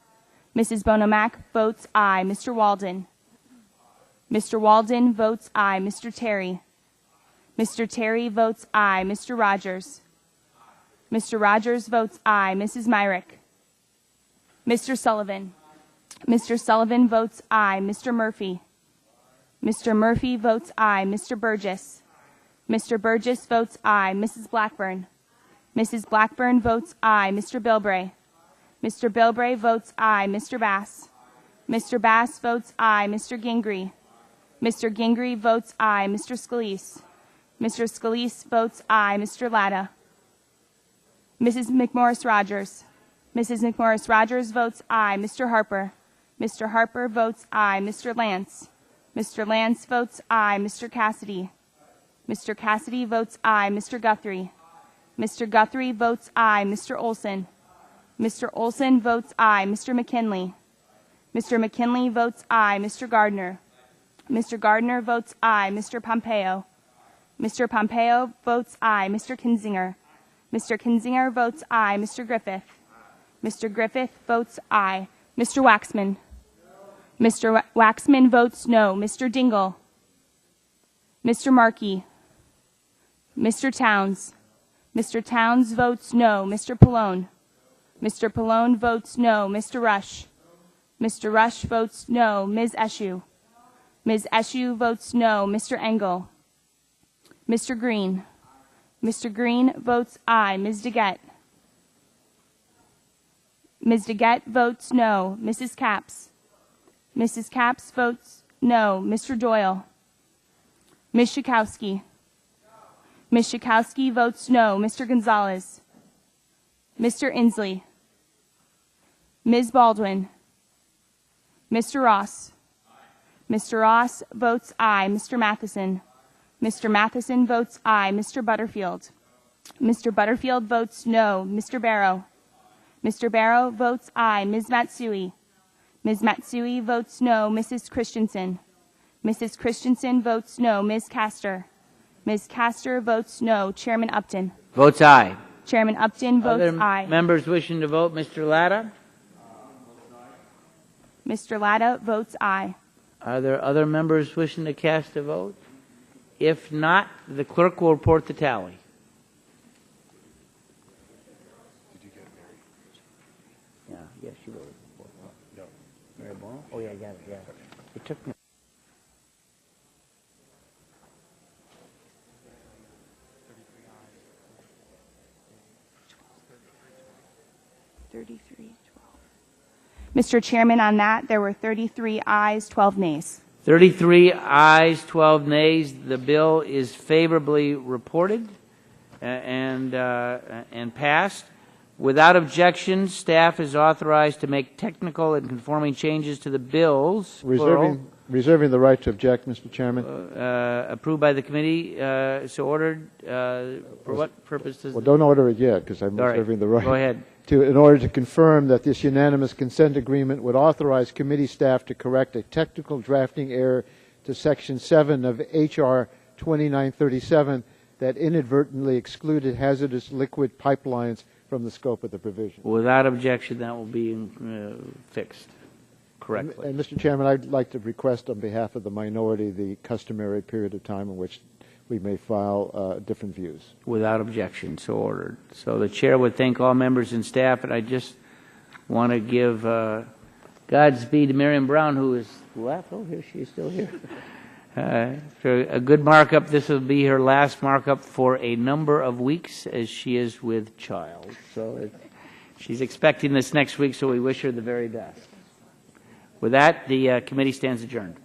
Mrs. Bono-Mack votes aye. Mr. Walden. Mr. Walden votes aye. Mr. Terry. Mr. Terry votes aye. Mr. Rogers. Mr. Rogers votes aye. Mrs. Myrick. Mr. Sullivan. Mr. Sullivan votes aye. Mr. Murphy. Mr. Murphy votes aye. Mr. Burgess. Mr. Burgess votes aye. Mrs. Blackburn. Mrs. Blackburn votes aye. Mr. Bilbray. Mr. Bilbray votes aye. Mr. Bass. Mr. Bass votes aye. Mr. Gingrey. Mr. Gingrey votes aye. Mr. Scalise. Mr. Scalise votes aye. Mr. Latta. Mrs. McMorris Rogers. Mrs. McMorris Rogers votes aye. Mr. Harper. Mr. Harper votes aye. Mr. Lance. Mr. Lance votes aye. Mr. Cassidy. Mr. Cassidy votes aye. Mr. Guthrie. Mr. Guthrie votes aye. Mr. Olson. Mr. Olson votes aye. Mr. McKinley. Mr. McKinley votes aye. Mr. Gardner. Mr. Gardner votes aye. Mr. Pompeo. Mr. Pompeo votes aye. Mr. Kinzinger. Mr. Kinzinger votes aye. Mr. Griffith. Mr. Griffith votes aye. Mr. Waxman. Mr. Waxman votes no. Mr. Dingell. Mr. Markey. Mr. Towns. Mr. Towns votes no. Mr. Pallone. Mr. Pallone votes no. Mr. Rush. Mr. Rush votes no. Ms. Eshoo. Ms. Eshoo votes no. Mr. Engel. Mr. Green. Mr. Green votes aye. Ms. DeGette. Ms. DeGette votes no. Mrs. Capps. Mrs. Capps votes no. Mr. Doyle. Ms. Schakowsky. Ms. Schakowsky votes no. Mr. Gonzalez. Mr. Inslee. Ms. Baldwin. Mr. Ross. Mr. Ross votes aye. Mr. Matheson. Mr. Matheson votes aye. Mr. Butterfield. Mr. Butterfield votes no. Mr. Barrow. Mr. Barrow votes aye. Ms. Matsui. Ms. Matsui votes no. Mrs. Christensen. Mrs. Christensen votes no. Ms. Castor. Ms. Castor votes no. Chairman Upton. Votes aye. Chairman Upton votes Other aye. members wishing to vote, Mr. Latta? Mr. Latta votes aye. Are there other members wishing to cast a vote? If not, the clerk will report the tally. Yeah, yes, you voted. No. Mary Bono? Oh, yeah, I got it, yeah. It took me. Mr. Chairman, on that, there were 33 ayes, 12 nays. 33 ayes, 12 nays. The bill is favorably reported and passed. Without objection, staff is authorized to make technical and conforming changes to the bills. Reserving the right to object, Mr. Chairman. Approved by the committee, so ordered. For what purpose does? Well, don't order it yet, because I'm reserving the right. Go ahead. In order to confirm that this unanimous consent agreement would authorize committee staff to correct a technical drafting error to Section 7 of H.R. 2937 that inadvertently excluded hazardous liquid pipelines from the scope of the provision. Without objection, that will be fixed correctly. And Mr. Chairman, I'd like to request on behalf of the minority the customary period of time in which we may file different views. Without objection, so ordered. So the chair would thank all members and staff, and I just want to give Godspeed to Miriam Brown, who is left. Oh, here she is, still here. For a good markup. This will be her last markup for a number of weeks, as she is with child. So she's expecting this next week, so we wish her the very best. With that, the committee stands adjourned.